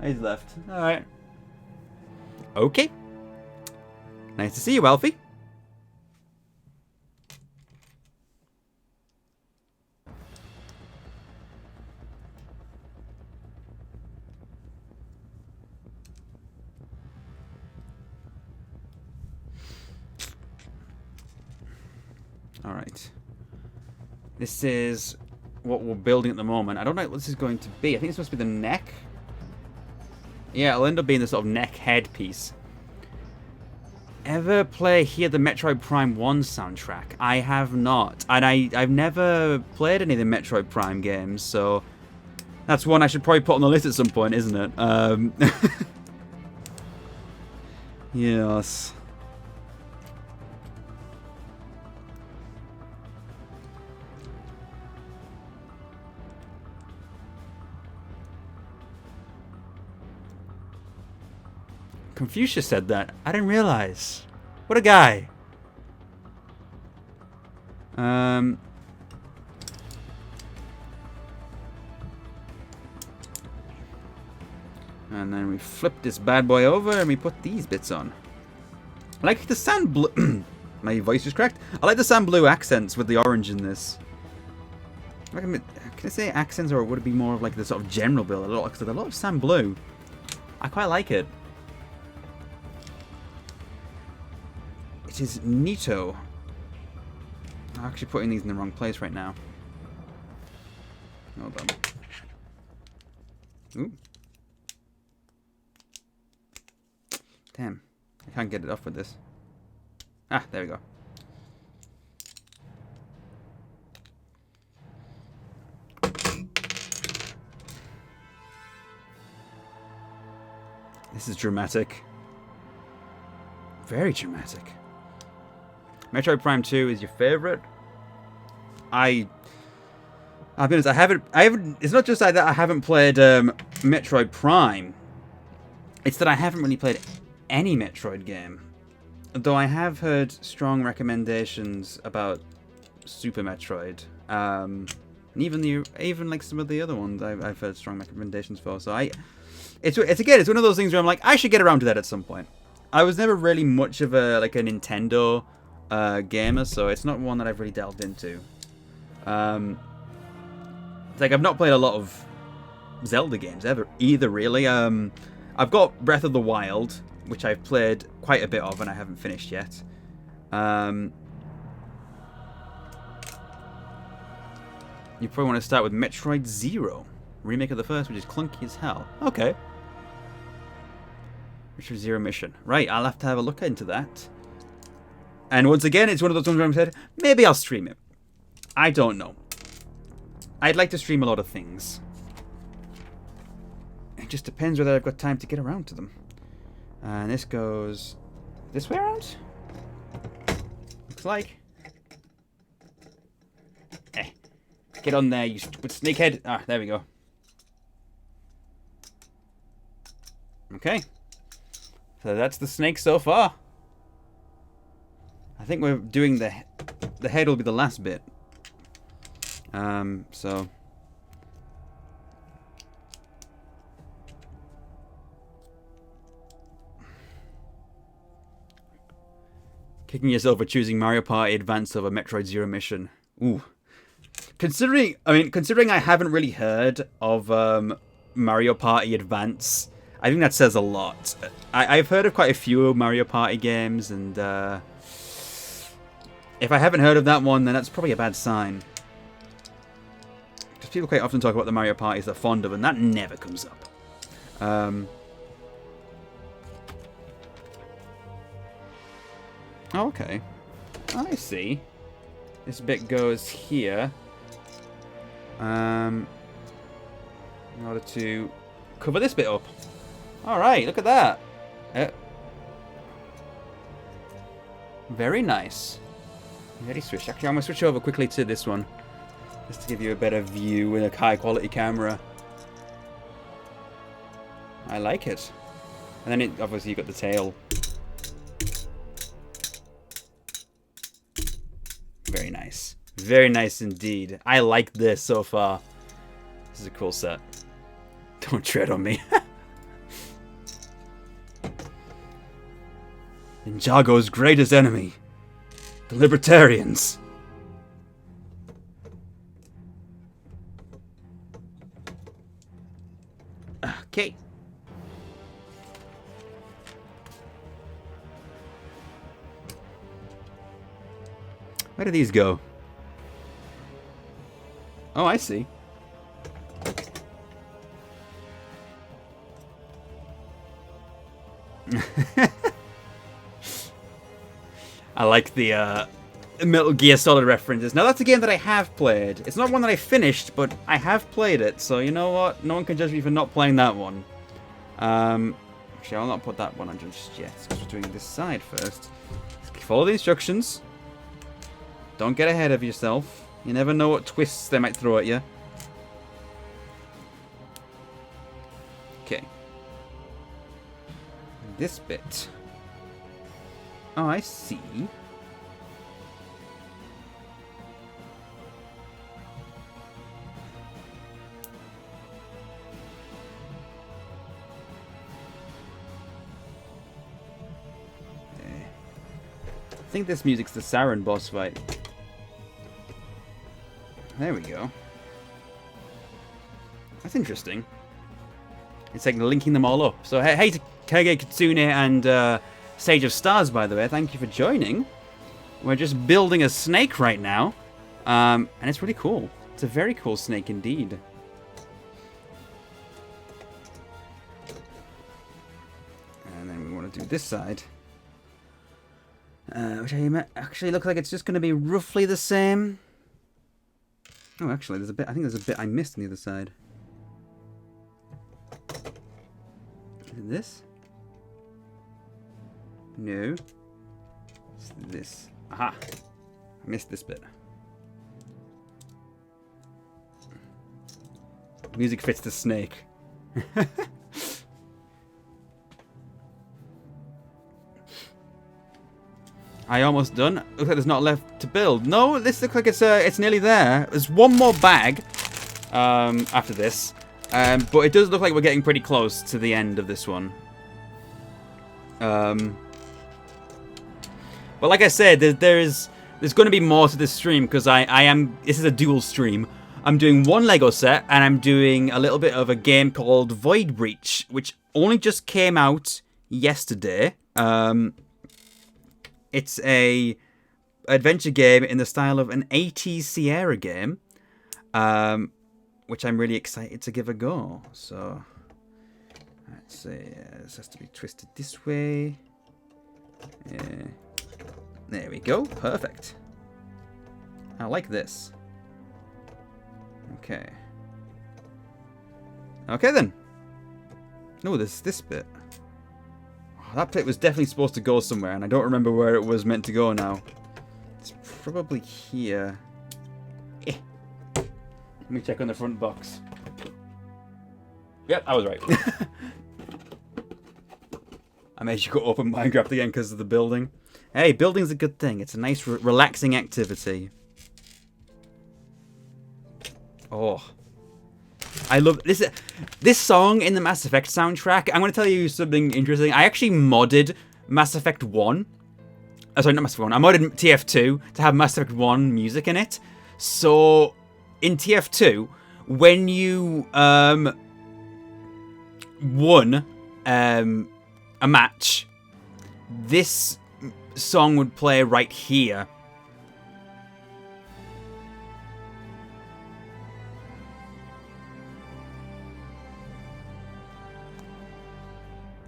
He's left. Alright. Okay. Nice to see you, Alfie. Alright. This is what we're building at the moment. I don't know what this is going to be. I think it's supposed to be the neck. Yeah, it'll end up being the sort of neck head piece. Ever hear the Metroid Prime 1 soundtrack? I have not. And I've never played any of the Metroid Prime games, so that's one I should probably put on the list at some point, isn't it? Yes. Confucius said that. I didn't realize. What a guy. And then we flip this bad boy over and we put these bits on. I like the sand blue. My voice is cracked. I like the sand blue accents with the orange in this. Can I say accents, or would it be more of like the sort of general build? Because there's a lot of sand blue. I quite like it. It is neato. I'm actually putting these in the wrong place right now. Hold on. Ooh. Damn. I can't get it off with this. Ah, there we go. This is dramatic. Very dramatic. Metroid Prime 2 is your favorite? I'll be honest, I haven't, it's not just that I haven't played Metroid Prime. It's that I haven't really played any Metroid game. Though I have heard strong recommendations about Super Metroid. And even like some of the other ones I've heard strong recommendations for. So it's one of those things where I'm like, I should get around to that at some point. I was never really much of a Nintendo gamer, so it's not one that I've really delved into. It's like I've not played a lot of Zelda games either really. I've got Breath of the Wild, which I've played quite a bit of and I haven't finished yet. You probably want to start with Metroid Zero, remake of the first, which is clunky as hell. Okay. Metroid Zero Mission. Right, I'll have to have a look into that. And once again, it's one of those ones where I said, maybe I'll stream it. I don't know. I'd like to stream a lot of things. It just depends whether I've got time to get around to them. And this goes this way around? Looks like. Get on there, you stupid snakehead. Ah, there we go. Okay. So that's the snake so far. I think we're doing the head will be the last bit. So kicking yourself for choosing Mario Party Advance over Metroid Zero Mission. Ooh. Considering I haven't really heard of Mario Party Advance, I think that says a lot. I've heard of quite a few Mario Party games, and if I haven't heard of that one, then that's probably a bad sign. Because people quite often talk about the Mario Parties they're fond of, and that never comes up. Oh, okay. I see. This bit goes here. In order to cover this bit up. Alright, look at that. Very nice. Very switch. Actually, I'm going to switch over quickly to this one. Just to give you a better view with a high quality camera. I like it. And then obviously you've got the tail. Very nice. Very nice indeed. I like this so far. This is a cool set. Don't tread on me. Ninjago's greatest enemy. The Libertarians. Okay. Where do these go? Oh, I see. I like the Metal Gear Solid references. Now, that's a game that I have played. It's not one that I finished, but I have played it. So, you know what? No one can judge me for not playing that one. Actually, I'll not put that one on just yet, because we're doing this side first. Follow the instructions. Don't get ahead of yourself. You never know what twists they might throw at you. Okay. This bit. Oh, I see. I think this music's the Saren boss fight. There we go. That's interesting. It's like linking them all up. So hey to Kage Kitsune and Sage of Stars, by the way. Thank you for joining. We're just building a snake right now. And it's really cool. It's a very cool snake indeed. And then we want to do this side. Which actually looks like it's just going to be roughly the same. Oh, actually, there's a bit. I think there's a bit I missed on the other side. Is it this? No. It's this. Aha! I missed this bit. Music fits the snake. I almost done. Looks like there's not left to build. No, this looks like it's nearly there. There's one more bag after this. But it does look like we're getting pretty close to the end of this one. But like I said, there's going to be more to this stream because this is a dual stream. I'm doing one Lego set and I'm doing a little bit of a game called Void Reach, which only just came out yesterday. It's a adventure game in the style of an 80s Sierra game, which I'm really excited to give a go. So let's see, this has to be twisted this way. There we go, perfect. I like this. Okay. Okay then. No, there's this bit. That bit was definitely supposed to go somewhere, and I don't remember where it was meant to go now. It's probably here. Let me check on the front box. Yep, I was right. I made you go open Minecraft again because of the building. Hey, building's a good thing. It's a nice, relaxing activity. Oh. I love this song in the Mass Effect soundtrack. I'm going to tell you something interesting. I actually modded Mass Effect 1. Sorry, not Mass Effect 1. I modded TF2 to have Mass Effect 1 music in it. So, in TF2, when you won a match, this song would play right here.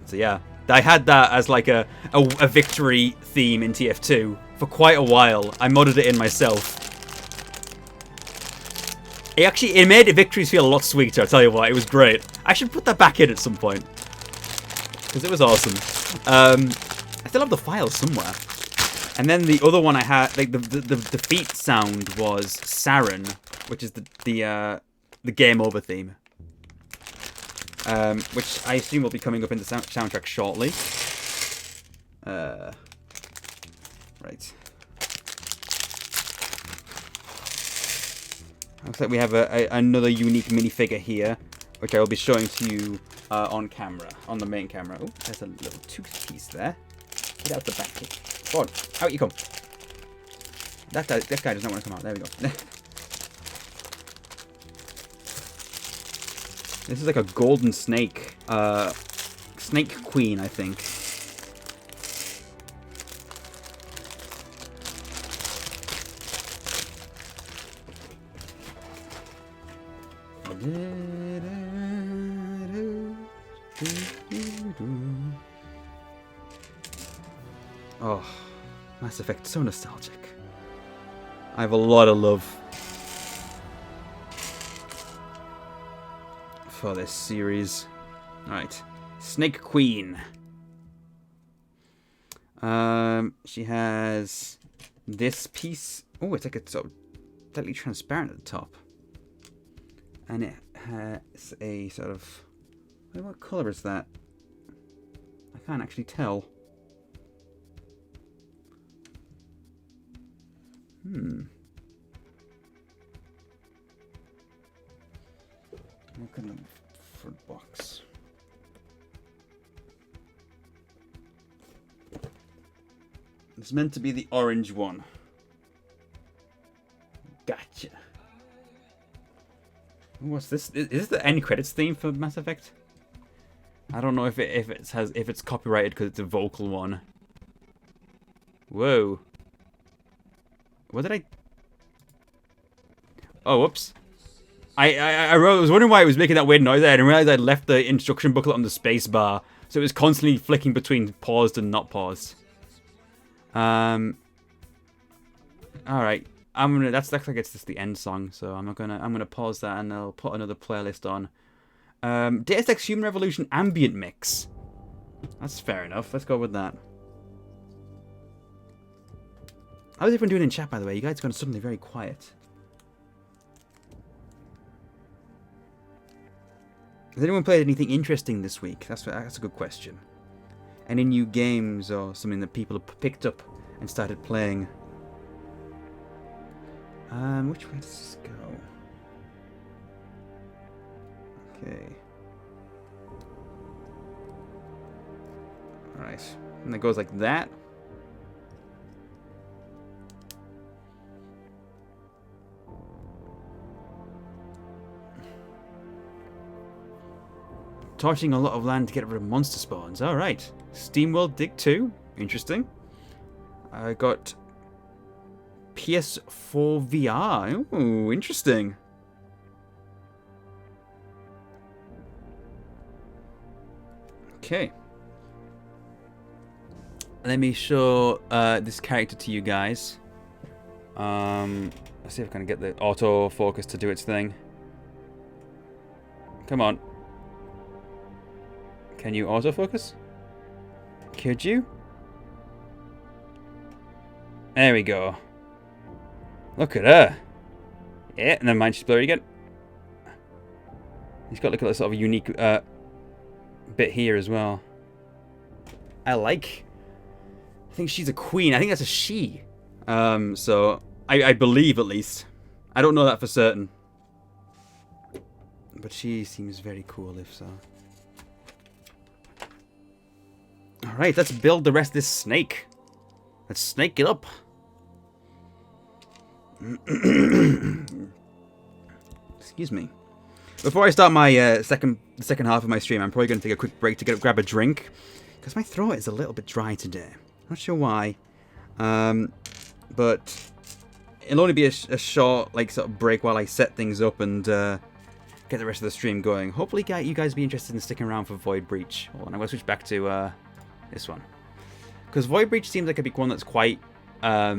So yeah, I had that as like a victory theme in TF2 for quite a while. I modded it in myself. It made victories feel a lot sweeter, I'll tell you what. It was great. I should put that back in at some point, because it was awesome. I still have the file somewhere. And then the other one I had, like the feet sound was Saren, which is the game over theme. Which I assume will be coming up in the soundtrack shortly. Right. Looks like we have another unique minifigure here, which I will be showing to you on camera, on the main camera. Oh, there's a little tooth piece there. Get out the back here. Go on, out you come. That guy does not want to come out. There we go. This is like a golden snake. Snake queen, I think. Oh, Mass Effect, so nostalgic. I have a lot of love for this series. Alright. Snake Queen. She has this piece. Oh, it's like it's sort of slightly transparent at the top. And it has a sort of... what colour is that? I can't actually tell. Look at the front box. It's meant to be the orange one. Gotcha. What's this? Is this the end credits theme for Mass Effect? I don't know if it's copyrighted because it's a vocal one. Whoa. What did I... Oh, whoops. I was wondering why it was making that weird noise there. I didn't realize I'd left the instruction booklet on the space bar. So it was constantly flicking between paused and not paused. Alright. That's like it's just the end song, so I'm gonna pause that and I'll put another playlist on. Deus Ex Human Revolution ambient mix. That's fair enough. Let's go with that. How's everyone doing in chat, by the way? You guys are going suddenly very quiet. Has anyone played anything interesting this week? That's a good question. Any new games or something that people have picked up and started playing. Which way does this go? Okay. Alright. And it goes like that. Torching a lot of land to get rid of monster spawns. Alright. SteamWorld Dig 2. Interesting. I got PS4 VR. Ooh, interesting. Okay. Let me show this character to you guys. Let's see if I can get the autofocus to do its thing. Come on. Can you autofocus? Could you? There we go. Look at her. Yeah, never mind, she's blurry again. He's got like a sort of unique bit here as well. I think she's a queen. I think that's a she. So I believe at least. I don't know that for certain. But she seems very cool if so. Alright, let's build the rest of this snake. Let's snake it up. Excuse me. Before I start my the second half of my stream, I'm probably going to take a quick break to grab a drink. Because my throat is a little bit dry today. Not sure why. But it'll only be a short like sort of break while I set things up and get the rest of the stream going. Hopefully you guys be interested in sticking around for Void Breach. Hold on, I'm going to switch back to this one. Because Void Breach seems like a big one that's quite... tell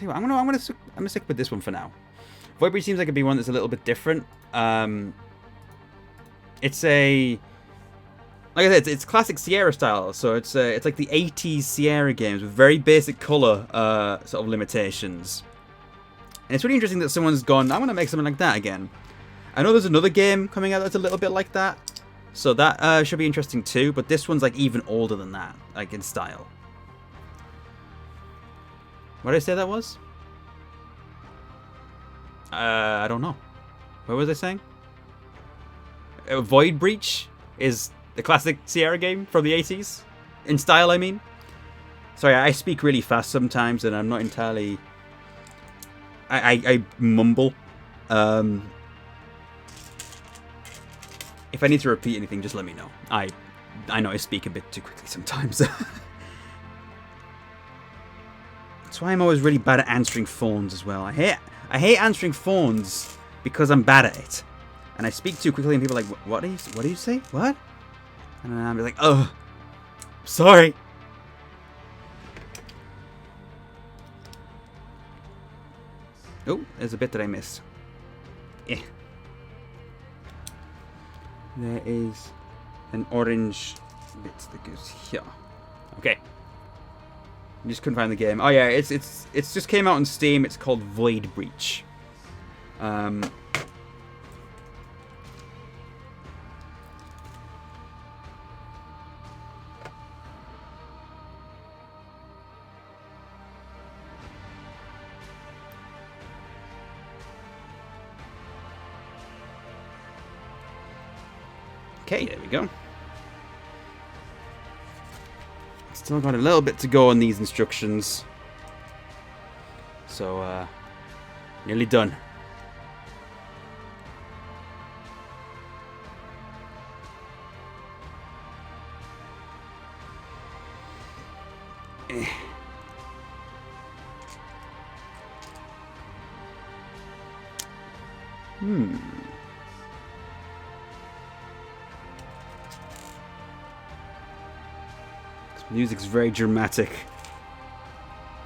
you what, I'm gonna stick with this one for now. Void Breach seems like a big one that's a little bit different. It's a... Like I said, it's classic Sierra style, so it's like the 80s Sierra games with very basic color sort of limitations. And it's really interesting that someone's gone, I want to make something like that again. I know there's another game coming out that's a little bit like that, so that should be interesting too, but this one's like even older than that, like in style. What did I say that was? I don't know. What was I saying? Void Breach is the classic Sierra game from the 80s? In style, I mean. Sorry, I speak really fast sometimes and I'm not entirely... I mumble. If I need to repeat anything, just let me know. I know I speak a bit too quickly sometimes. That's why I'm always really bad at answering phones as well. I hate answering phones because I'm bad at it. And I speak too quickly and people are like, what do you say? What? And then I'll be like, oh, sorry. Oh, there's a bit that I missed. Eh. There is an orange bit that goes here. Okay. I just couldn't find the game. Oh yeah, it's just came out on Steam. It's called Void Breach. Okay, there we go. Still got a little bit to go on these instructions. So, nearly done. Music's very dramatic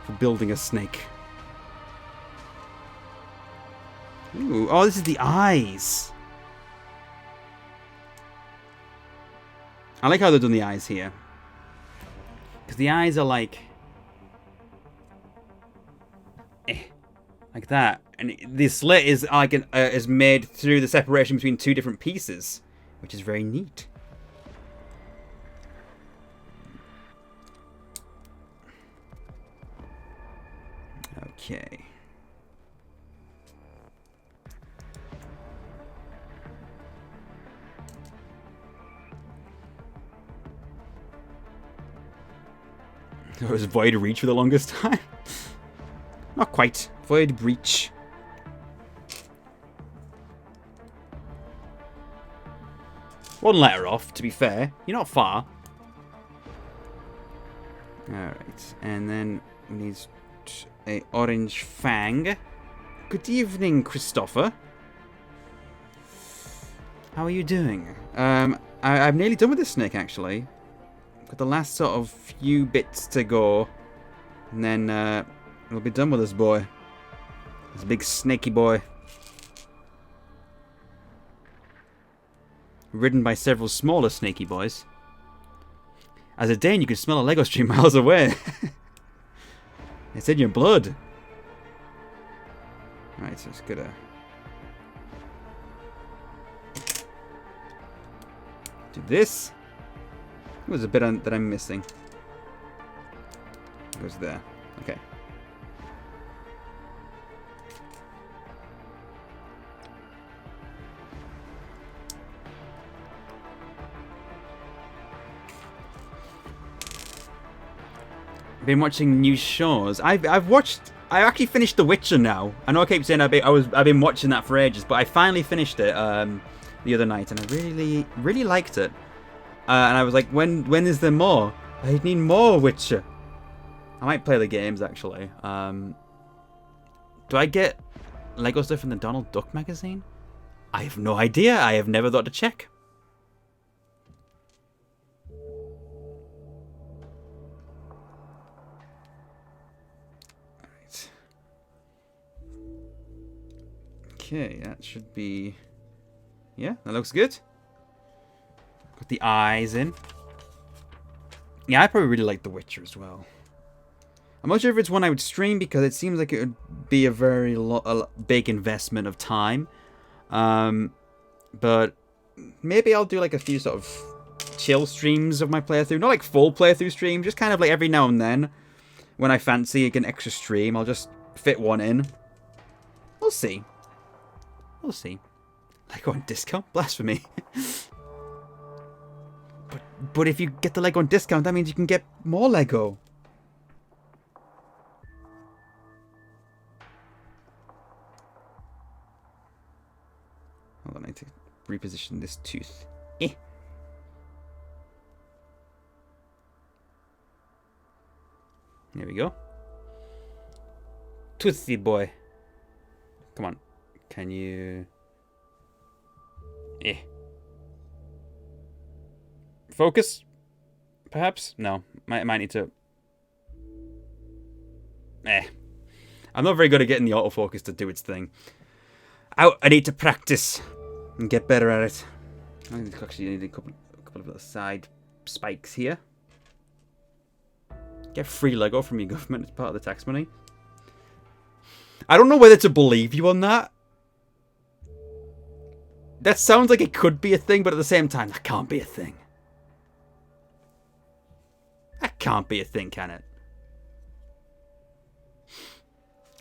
for building a snake. Ooh, oh, this is the eyes. I like how they've done the eyes here. Because the eyes are like that. And the slit is like is made through the separation between two different pieces, which is very neat. Okay. It was Void Reach for the longest time. Not quite. Void Breach. One letter off, to be fair. You're not far. Alright. And then we need a orange Fang. Good evening, Christopher. How are you doing? I'm nearly done with this snake, actually. Got the last sort of few bits to go. And then we'll be done with this boy. This big snaky boy. Ridden by several smaller snaky boys. As a Dane, you could smell a Lego stream miles away. It's in your blood. Right, so it's gonna do this. There's a bit that I'm missing. It goes there. Okay. Been watching new shows. I've actually finished The Witcher now. I know I keep saying I've been watching that for ages, but I finally finished it the other night, and I really liked it. And I was like, when is there more? I need more Witcher. I might play the games actually. Do I get Lego stuff in the Donald Duck magazine? I have no idea. I have never thought to check. Right. Okay, that should be... Yeah, that looks good. Got the eyes in. Yeah, I probably really like The Witcher as well. I'm not sure if it's one I would stream because it seems like it would be a very big investment of time. But maybe I'll do like a few sort of chill streams of my playthrough. Not like full playthrough stream, just kind of like every now and then. When I fancy an extra stream, I'll just fit one in. We'll see. We'll see. Lego on discount? Blasphemy. But if you get the Lego on discount, that means you can get more Lego. Hold on, I need to reposition this tooth. Eh. There we go. Toothy boy. Come on. Can you... Eh. Focus? Perhaps? No. Might need to... Eh. I'm not very good at getting the autofocus to do its thing. I need to practice and get better at it. I actually need a couple of little side spikes here. Get free Lego from your government as part of the tax money. I don't know whether to believe you on that. That sounds like it could be a thing, but at the same time, that can't be a thing. That can't be a thing, can it?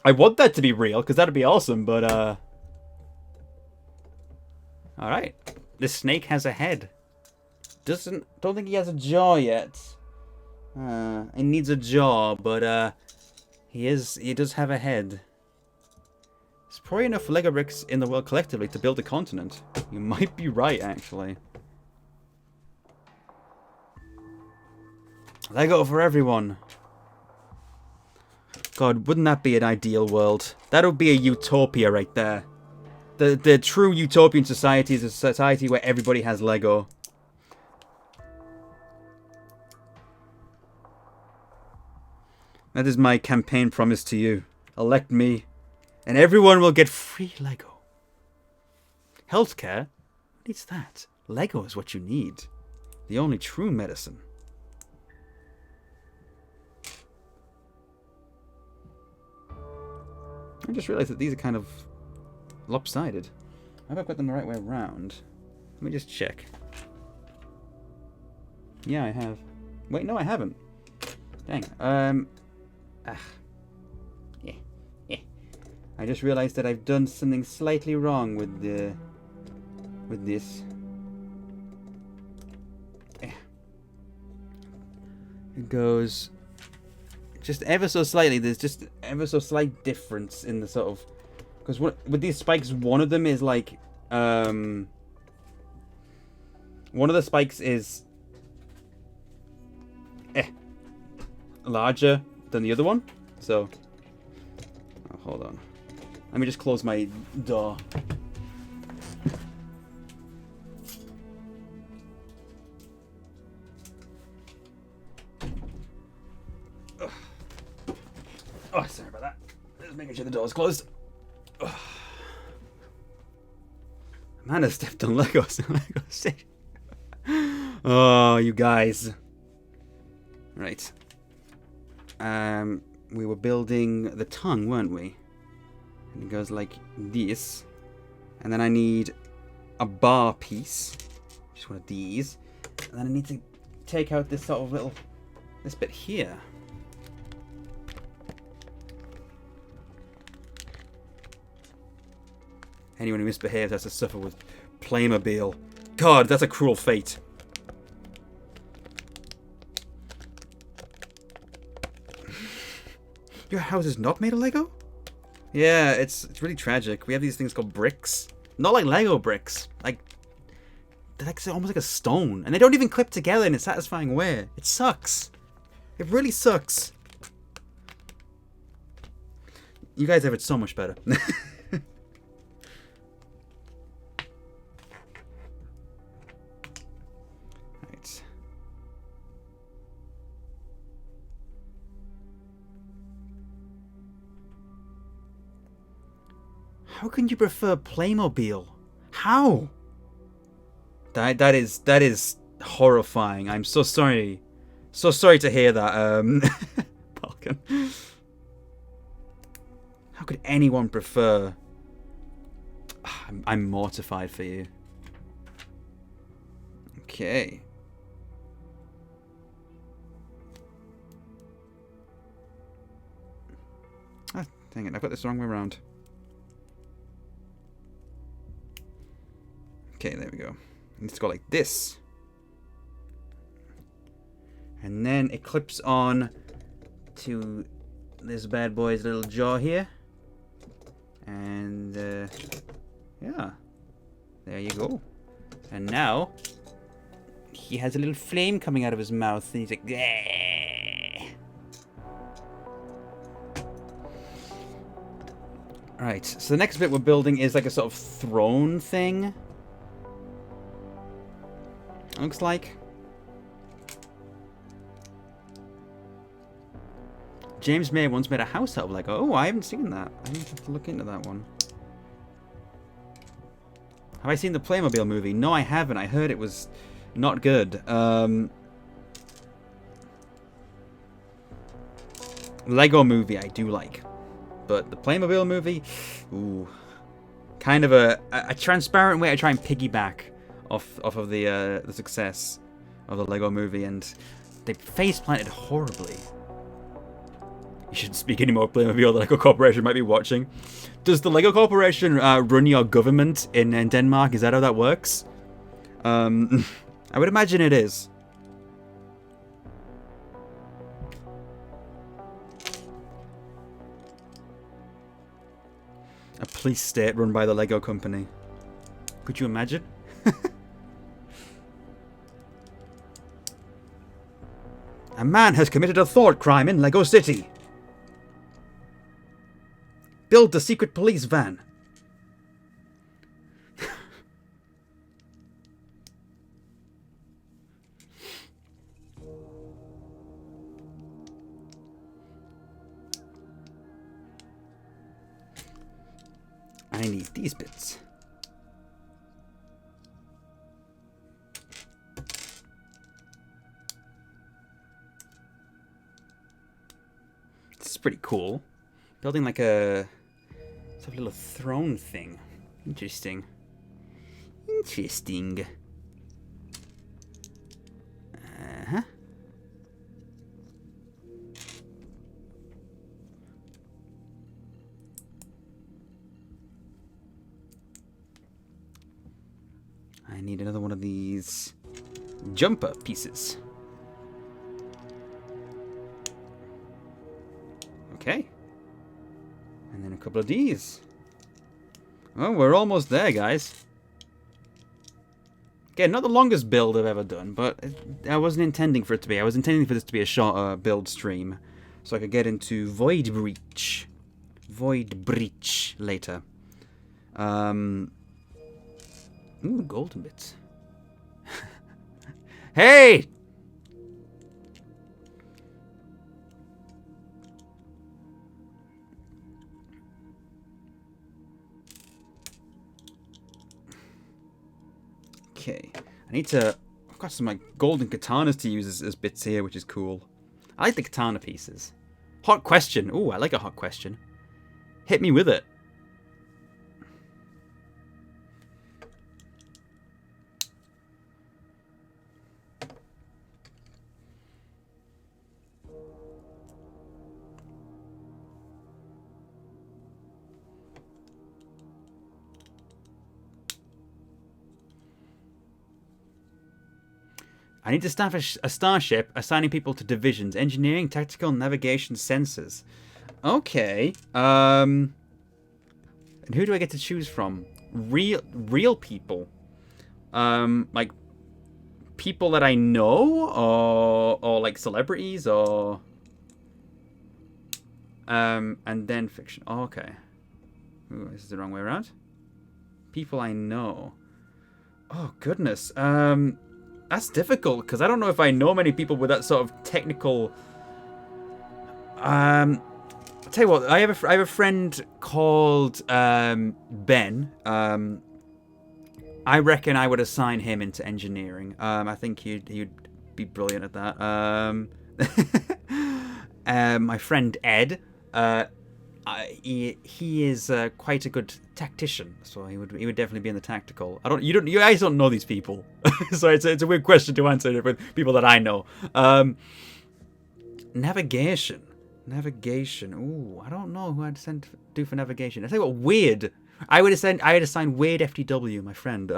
I want that to be real, because that'd be awesome, but, Alright. This snake has a head. Don't think he has a jaw yet. He needs a jaw, but, he does have a head. There's probably enough Lego bricks in the world collectively to build a continent. You might be right, actually. Lego for everyone. God, wouldn't that be an ideal world? That would be a utopia right there. The true utopian society is a society where everybody has Lego. That is my campaign promise to you. Elect me, and everyone will get free Lego. Healthcare? What needs that? Lego is what you need. The only true medicine. I just realized that these are kind of lopsided. I hope I've got them the right way around. Let me just check. Yeah, I have. Wait, no, I haven't. Dang. Yeah. I just realized that I've done something slightly wrong with this. It goes just ever so slightly. There's just ever so slight difference in the sort of, because with these spikes, one of them is like one of the spikes is larger than the other one. So hold on, let me just close my door. Oh, sorry about that. Just making sure the door's closed. Man, I stepped on Legos. Oh, you guys. Right. We were building the tongue, weren't we? And it goes like this. And then I need a bar piece. Just one of these. And then I need to take out this sort of this bit here. Anyone who misbehaves has to suffer with Playmobil. God, that's a cruel fate. Your house is not made of Lego? Yeah, it's really tragic. We have these things called bricks. Not like Lego bricks. Like, they're like almost like a stone. And they don't even clip together in a satisfying way. It sucks. It really sucks. You guys have it so much better. How can you prefer Playmobil? How? That is horrifying. I'm so sorry. So sorry to hear that, Falcon. How could anyone prefer... I'm mortified for you. Okay. Ah, dang it, I've got this the wrong way around. Okay, there we go. It's got like this. And then it clips on to this bad boy's little jaw here. And, yeah. There you go. And now, he has a little flame coming out of his mouth. And he's like, "Bleh." Right, so the next bit we're building is like a sort of throne thing. Looks like. James May once made a house out of Lego. Oh, I haven't seen that. I need to look into that one. Have I seen the Playmobil movie? No, I haven't. I heard it was not good. Lego movie I do like. But the Playmobil movie, ooh. Kind of a transparent way to try and piggyback off of the success of the Lego movie, and they face planted horribly. You shouldn't speak anymore, Playmobil. The Lego Corporation might be watching. Does the Lego Corporation run your government in Denmark? Is that how that works? I would imagine it is. A police state run by the Lego company. Could you imagine? A man has committed a thought crime in Lego City. Build the secret police van. I need these bits. This is pretty cool. Building like a sort of little throne thing. Interesting. Interesting. Uh-huh. I need another one of these jumper pieces. Okay. And then a couple of these. Oh, we're almost there, guys. Again, not the longest build I've ever done, but I wasn't intending for it to be. I was intending for this to be a shorter build stream, so I could get into Void Breach later. Ooh, golden bits. Hey! Okay, I need to... I've got some like golden katanas to use as bits here, which is cool. I like the katana pieces. Hot question. Ooh, I like a hot question. Hit me with it. I need to staff a starship, assigning people to divisions: engineering, tactical, navigation, sensors. Okay. And who do I get to choose from? Real people. Like people that I know, or like celebrities, or and then fiction. Oh, okay. Ooh, this is the wrong way around. People I know. Oh goodness. That's difficult because I don't know if I know many people with that sort of technical. I'll tell you what. I have a friend called Ben. I reckon I would assign him into engineering. I think he'd be brilliant at that. My friend Ed. He is quite a good tactician, so he would definitely be in the tactical. You guys don't know these people, so it's a weird question to answer with people that I know. Navigation. Ooh, I don't know who I'd do for navigation. I tell you what, weird. I'd assign Weird FTW, my friend,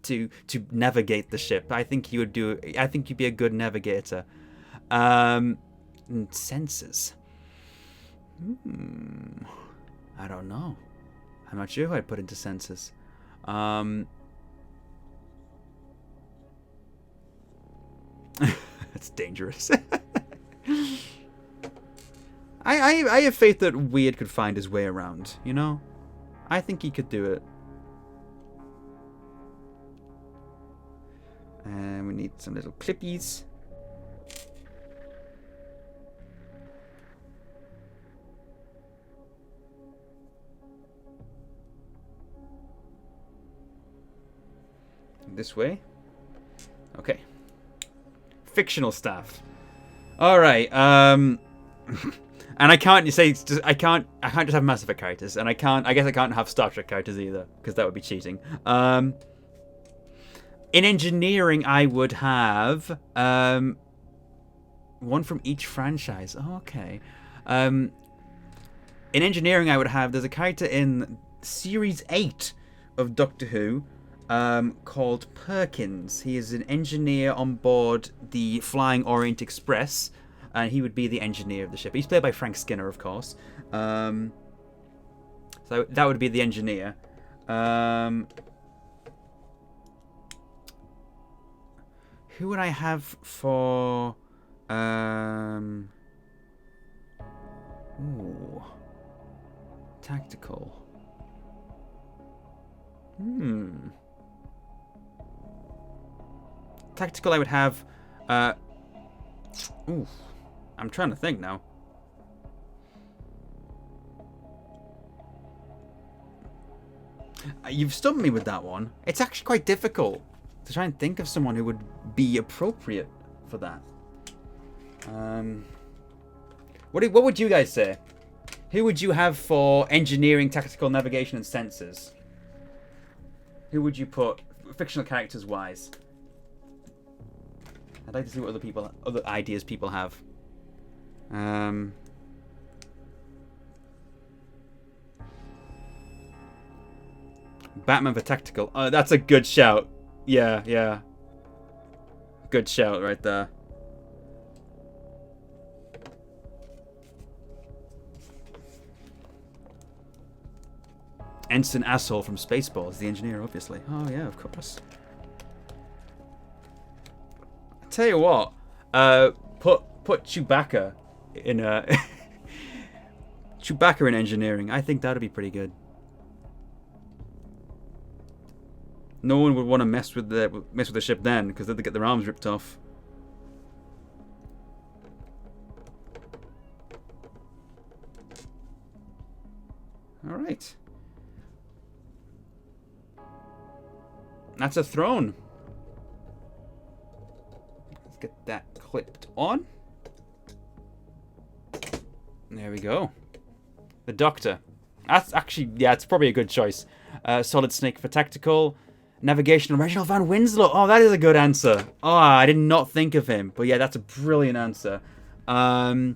to navigate the ship. I think you'd be a good navigator. And sensors. I don't know. I'm not sure who I'd put into sensors. That's dangerous. I have faith that Weird could find his way around, you know? I think he could do it. And we need some little clippies. This way. Okay. Fictional staff. All right. And I can't I can't just have Mass Effect characters, and I guess I can't have Star Trek characters either, because that would be cheating. In engineering, I would have one from each franchise. Oh, okay. In engineering, I would have, there's a character in Series 8 of Doctor Who called Perkins. He is an engineer on board the Flying Orient Express, and he would be the engineer of the ship. He's played by Frank Skinner, of course. So that would be the engineer. Who would I have for... Ooh. Tactical. Tactical, I would have... Ooh. I'm trying to think now. You've stumped me with that one. It's actually quite difficult to try and think of someone who would be appropriate for that. What would you guys say? Who would you have for engineering, tactical, navigation, and sensors? Who would you put fictional characters wise? I'd like to see what other ideas people have. Batman for tactical. Oh, that's a good shout. Yeah, yeah. Good shout right there. Ensign Asshole from Spaceballs, the engineer, obviously. Oh, yeah, of course. I tell you what, put Chewbacca in Chewbacca in engineering. I think that'd be pretty good. No one would want to mess with the ship then, because they'd get their arms ripped off. All right. That's a throne. Let's get that clipped on. There we go. The Doctor. That's actually, yeah, it's probably a good choice. Solid Snake for tactical. Navigation, Reginald Van Winslow. Oh, that is a good answer. Oh, I did not think of him. But yeah, that's a brilliant answer. And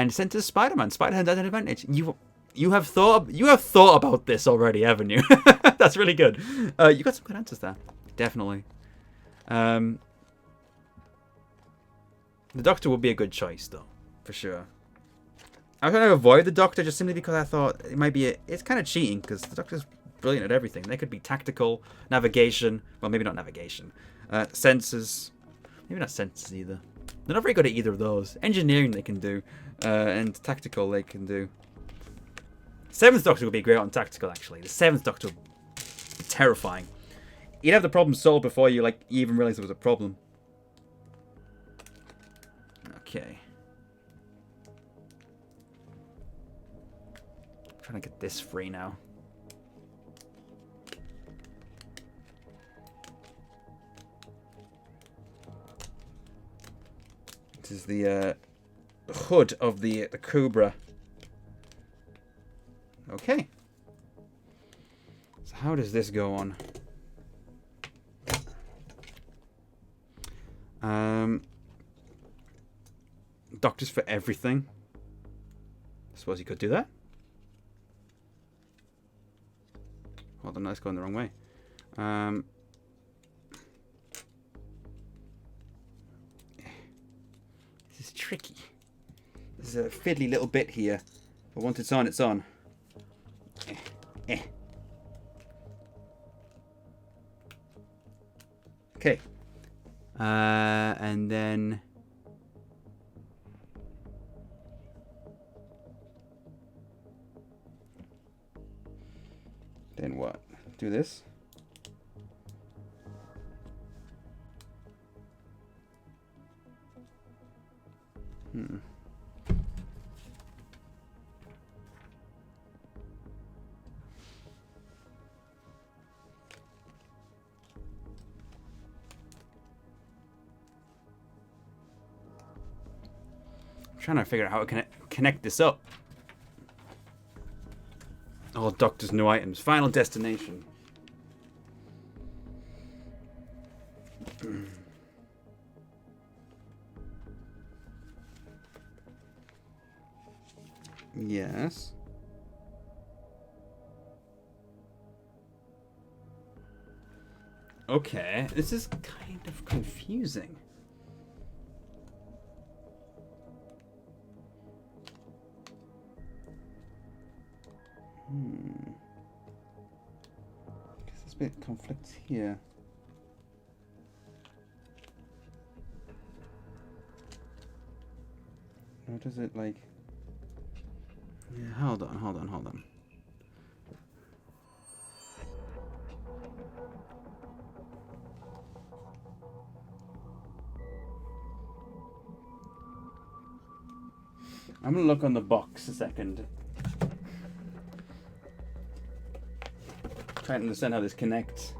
sent to Spider-Man. Spider-Man has an advantage. You have thought about this already, haven't you? That's really good. You got some good answers there. Definitely. The Doctor would be a good choice, though, for sure. I was trying to avoid the Doctor just simply because I thought it might be it's kind of cheating because the Doctor's brilliant at everything. They could be tactical, navigation. Well, maybe not navigation. Sensors. Maybe not sensors either. They're not very good at either of those. Engineering they can do, and tactical they can do. Seventh Doctor would be great on tactical, actually. The Seventh Doctor would be terrifying. You'd have the problem solved before you even realize there was a problem. Okay. I'm trying to get this free now. This is the hood of the Cobra. Okay. So how does this go on? Doctors for everything. I suppose you could do that. Hold on, that's going the wrong way. This is tricky. There's a fiddly little bit here. But once it's on, it's on. Okay. And then... Then what? Do this. Trying to figure out how to connect this up. All Doctor's new items. Final destination. Yes. Okay, this is kind of confusing. Guess this bit conflicts here. Or does it like... Yeah, hold on. I'm gonna look on the box a second. Trying to understand how this connects.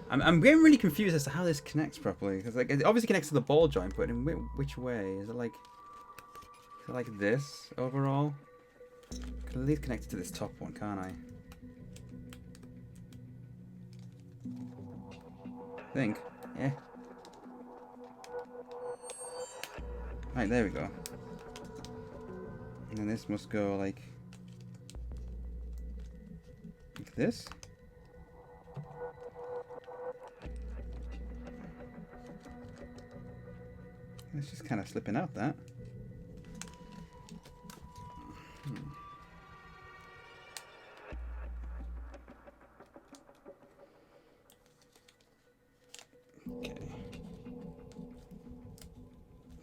I'm getting really confused as to how this connects properly, because like it obviously connects to the ball joint, but in which way? Is it like this overall? I can at least connect it to this top one, can't I? I think. Yeah. Right, there we go. And then this must go like like this. It's just kind of slipping out that. Okay.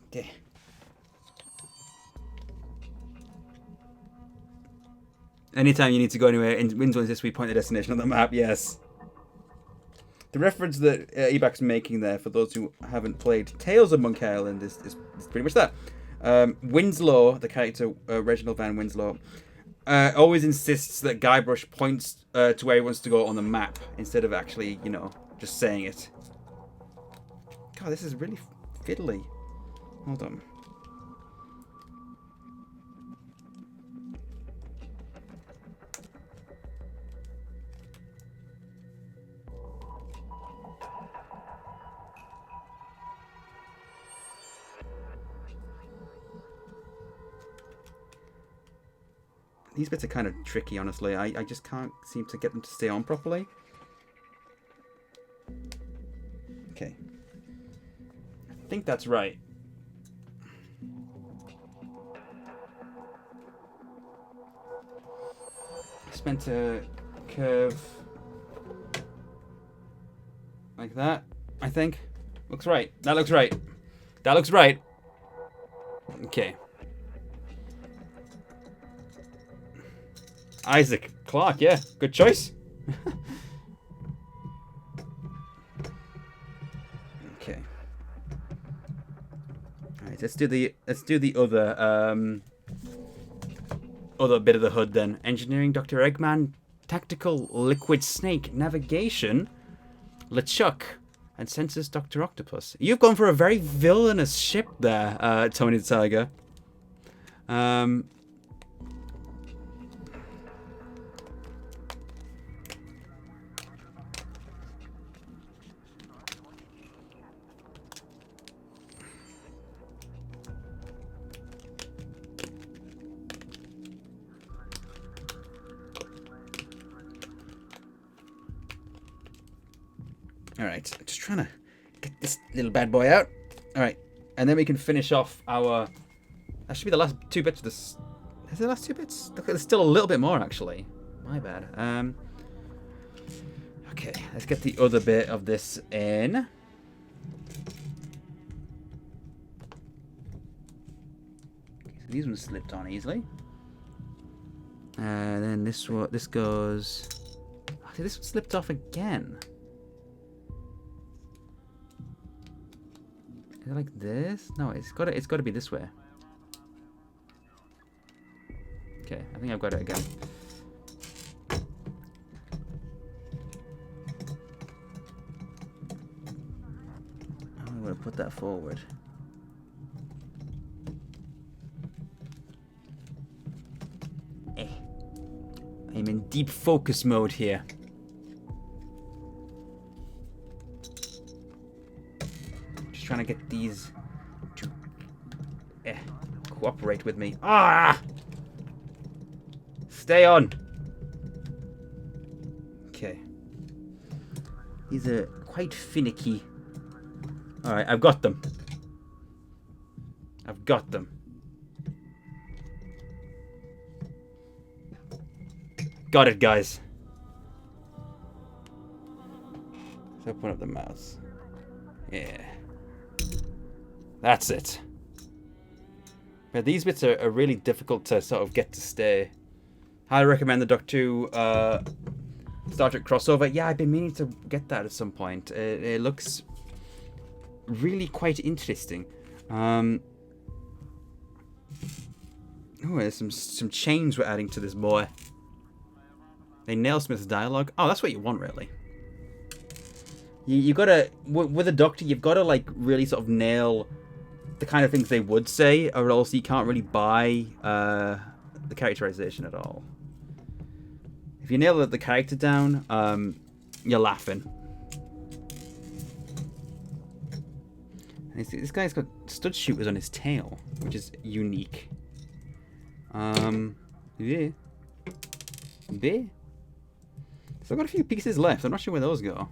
Okay. Anytime you need to go anywhere in Windows this week, point the destination on the map, yes. The reference that Ebak's making there, for those who haven't played Tales of Monkey Island, is pretty much that. Winslow, the character, Reginald Van Winslow, always insists that Guybrush points to where he wants to go on the map, instead of actually, you know, just saying it. God, this is really fiddly. Hold on. These bits are kind of tricky, honestly. I just can't seem to get them to stay on properly. Okay. I think that's right. Just meant to curve like that, I think. Looks right. That looks right. That looks right. Okay. Isaac Clarke, yeah. Good choice. Okay. Alright, let's do the other bit of the hood then. Engineering, Dr. Eggman, tactical liquid snake, navigation, LeChuck, and sensors, Dr. Octopus. You've gone for a very villainous ship there, Tony the Tiger. Alright, just trying to get this little bad boy out. Alright, and then we can finish off our... That should be the last two bits of this... Is it the last two bits? Look, there's still a little bit more, actually. My bad. Okay, let's get the other bit of this in. Okay, so these ones slipped on easily. And then this one, this goes... Oh, this one slipped off again. Is it like this? No, it's gotta be this way. Okay, I think I've got it again. I'm gonna put that forward. I'm in deep focus mode here. Trying to get these to cooperate with me. Ah! Stay on. Okay. These are quite finicky. Alright, I've got them. I've got them. Got it, guys. Let's open up the mouse. Yeah. That's it. But these bits are really difficult to sort of get to stay. Highly recommend the Doctor Who Star Trek crossover. Yeah, I've been meaning to get that at some point. It looks really quite interesting. Oh, there's some chains we're adding to this boy. They nail Smith's dialogue. Oh, that's what you want, really. You gotta, with a Doctor, you've gotta like really sort of nail the kind of things they would say, or else you can't really buy the characterization at all. If you nail the character down, you're laughing. And this guy's got stud shooters on his tail, which is unique. Yeah. So I've got a few pieces left. I'm not sure where those go.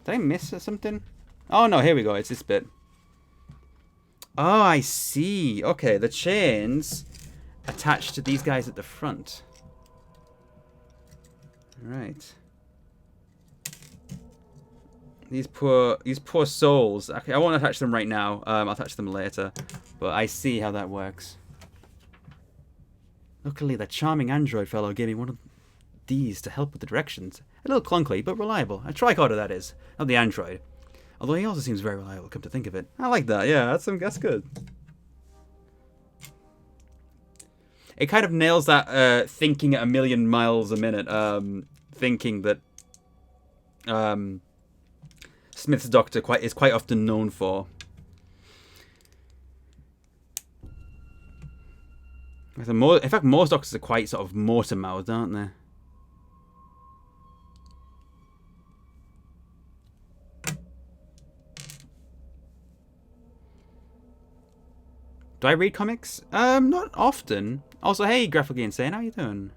Did I miss something? Oh, no, here we go. It's this bit. Oh, I see. Okay, the chains attached to these guys at the front. Right. These poor souls. Okay, I won't attach them right now. I'll attach them later. But I see how that works. Luckily, that charming android fellow gave me one of these to help with the directions. A little clunky, but reliable. A tricorder, that is. Not the android. Although he also seems very reliable, come to think of it. I like that. Yeah, that's good. It kind of nails that thinking at 1,000,000 miles a minute. Thinking that Smith's Doctor is quite often known for. In fact, most Doctors are quite sort of motor-mouthed, aren't they? Do I read comics? Not often. Also, hey, Graphically Insane, how you doing?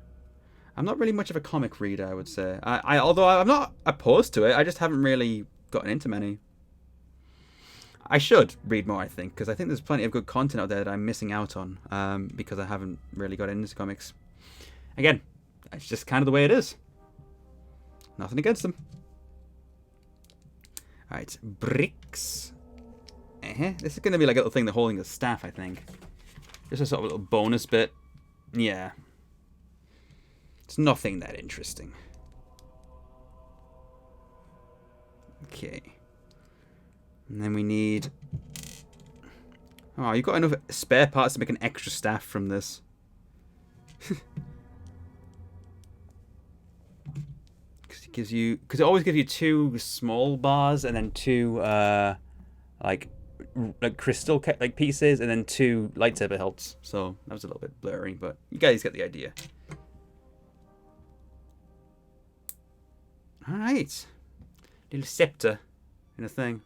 I'm not really much of a comic reader, I would say. Although I'm not opposed to it, I just haven't really gotten into many. I should read more, I think, because I think there's plenty of good content out there that I'm missing out on because I haven't really got into comics. Again, it's just kind of the way it is. Nothing against them. Alright, bricks. This is going to be like a little thing they're holding the staff, I think. Just a sort of little bonus bit. Yeah. It's nothing that interesting. Okay. And then we need... Oh, you've got enough spare parts to make an extra staff from this. Because it always gives you 2 small bars and then 2 like crystal pieces and then 2 lightsaber hilts. So that was a little bit blurry, but you guys get the idea. All right, little scepter in a thing.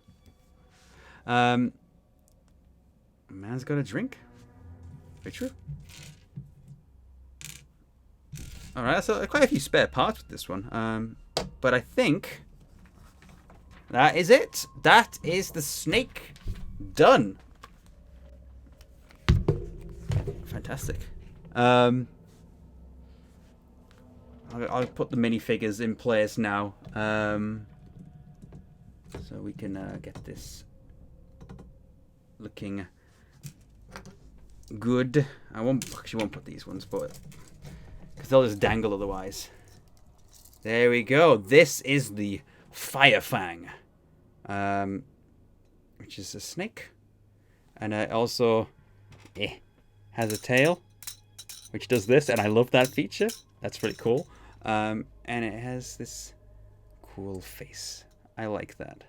Man's got a drink. Very true. All right, so quite a few spare parts with this one. But I think that is it. That is the snake done. Fantastic. I'll put the minifigures in place now, so we can get this looking good. I won't put these ones, but because they'll just dangle otherwise. There we go. This is the Fire Fang, which is a snake, and it also has a tail, which does this, and I love that feature. That's pretty cool. And it has this cool face. I like that.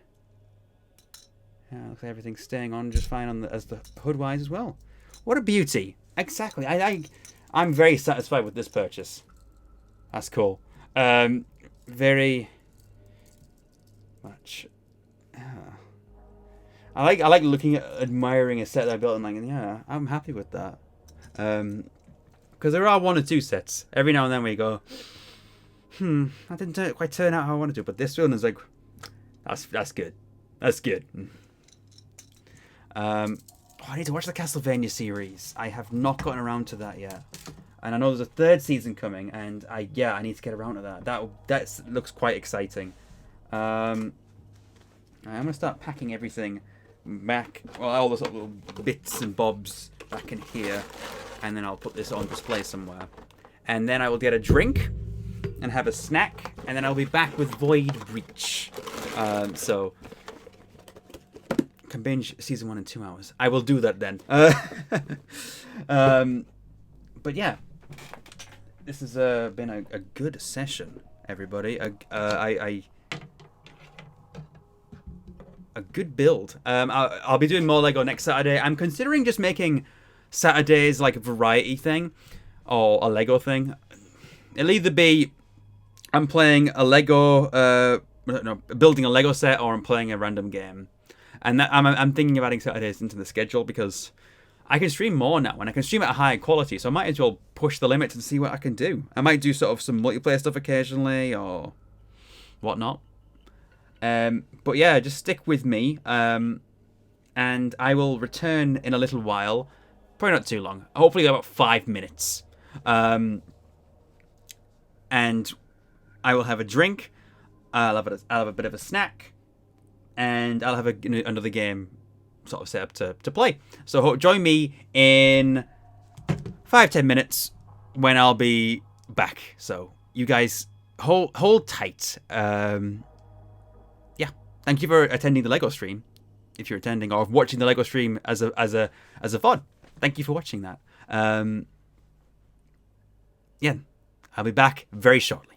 Looks like everything's staying on just fine on as the hood-wise as well. What a beauty! Exactly. I'm very satisfied with this purchase. That's cool. Very much. I like looking at admiring a set that I built and like, yeah, I'm happy with that. Because there are 1 or 2 sets every now and then where you go, that didn't quite turn out how I wanted to. But this one is like, that's good. That's good. I need to watch the Castlevania series. I have not gotten around to that yet. And I know there's a 3rd season coming, and I need to get around to that. That looks quite exciting. I'm gonna start packing everything back. Well, all those little bits and bobs back in here, and then I'll put this on display somewhere. And then I will get a drink and have a snack, and then I'll be back with Void Reach. So can binge season 1 in 2 hours. I will do that then. But yeah, this has been a good session, everybody. A good build. I'll be doing more Lego next Saturday. I'm considering just making Saturdays like a variety thing or a Lego thing. It'll either be I'm playing a Lego, building a Lego set, or I'm playing a random game. And that I'm thinking of adding Saturdays into the schedule because I can stream more now, and I can stream at a higher quality, so I might as well push the limits and see what I can do. I might do sort of some multiplayer stuff occasionally, or whatnot. But yeah, just stick with me, and I will return in a little while. Probably not too long. Hopefully about 5 minutes. And I will have a drink. I'll have a bit of a snack, and I'll have another game sort of set up to play. So join me in 5-10 minutes when I'll be back. So you guys hold tight. Yeah, thank you for attending the Lego stream, if you're attending, or watching the Lego stream as a VOD. Thank you for watching that. Yeah, I'll be back very shortly.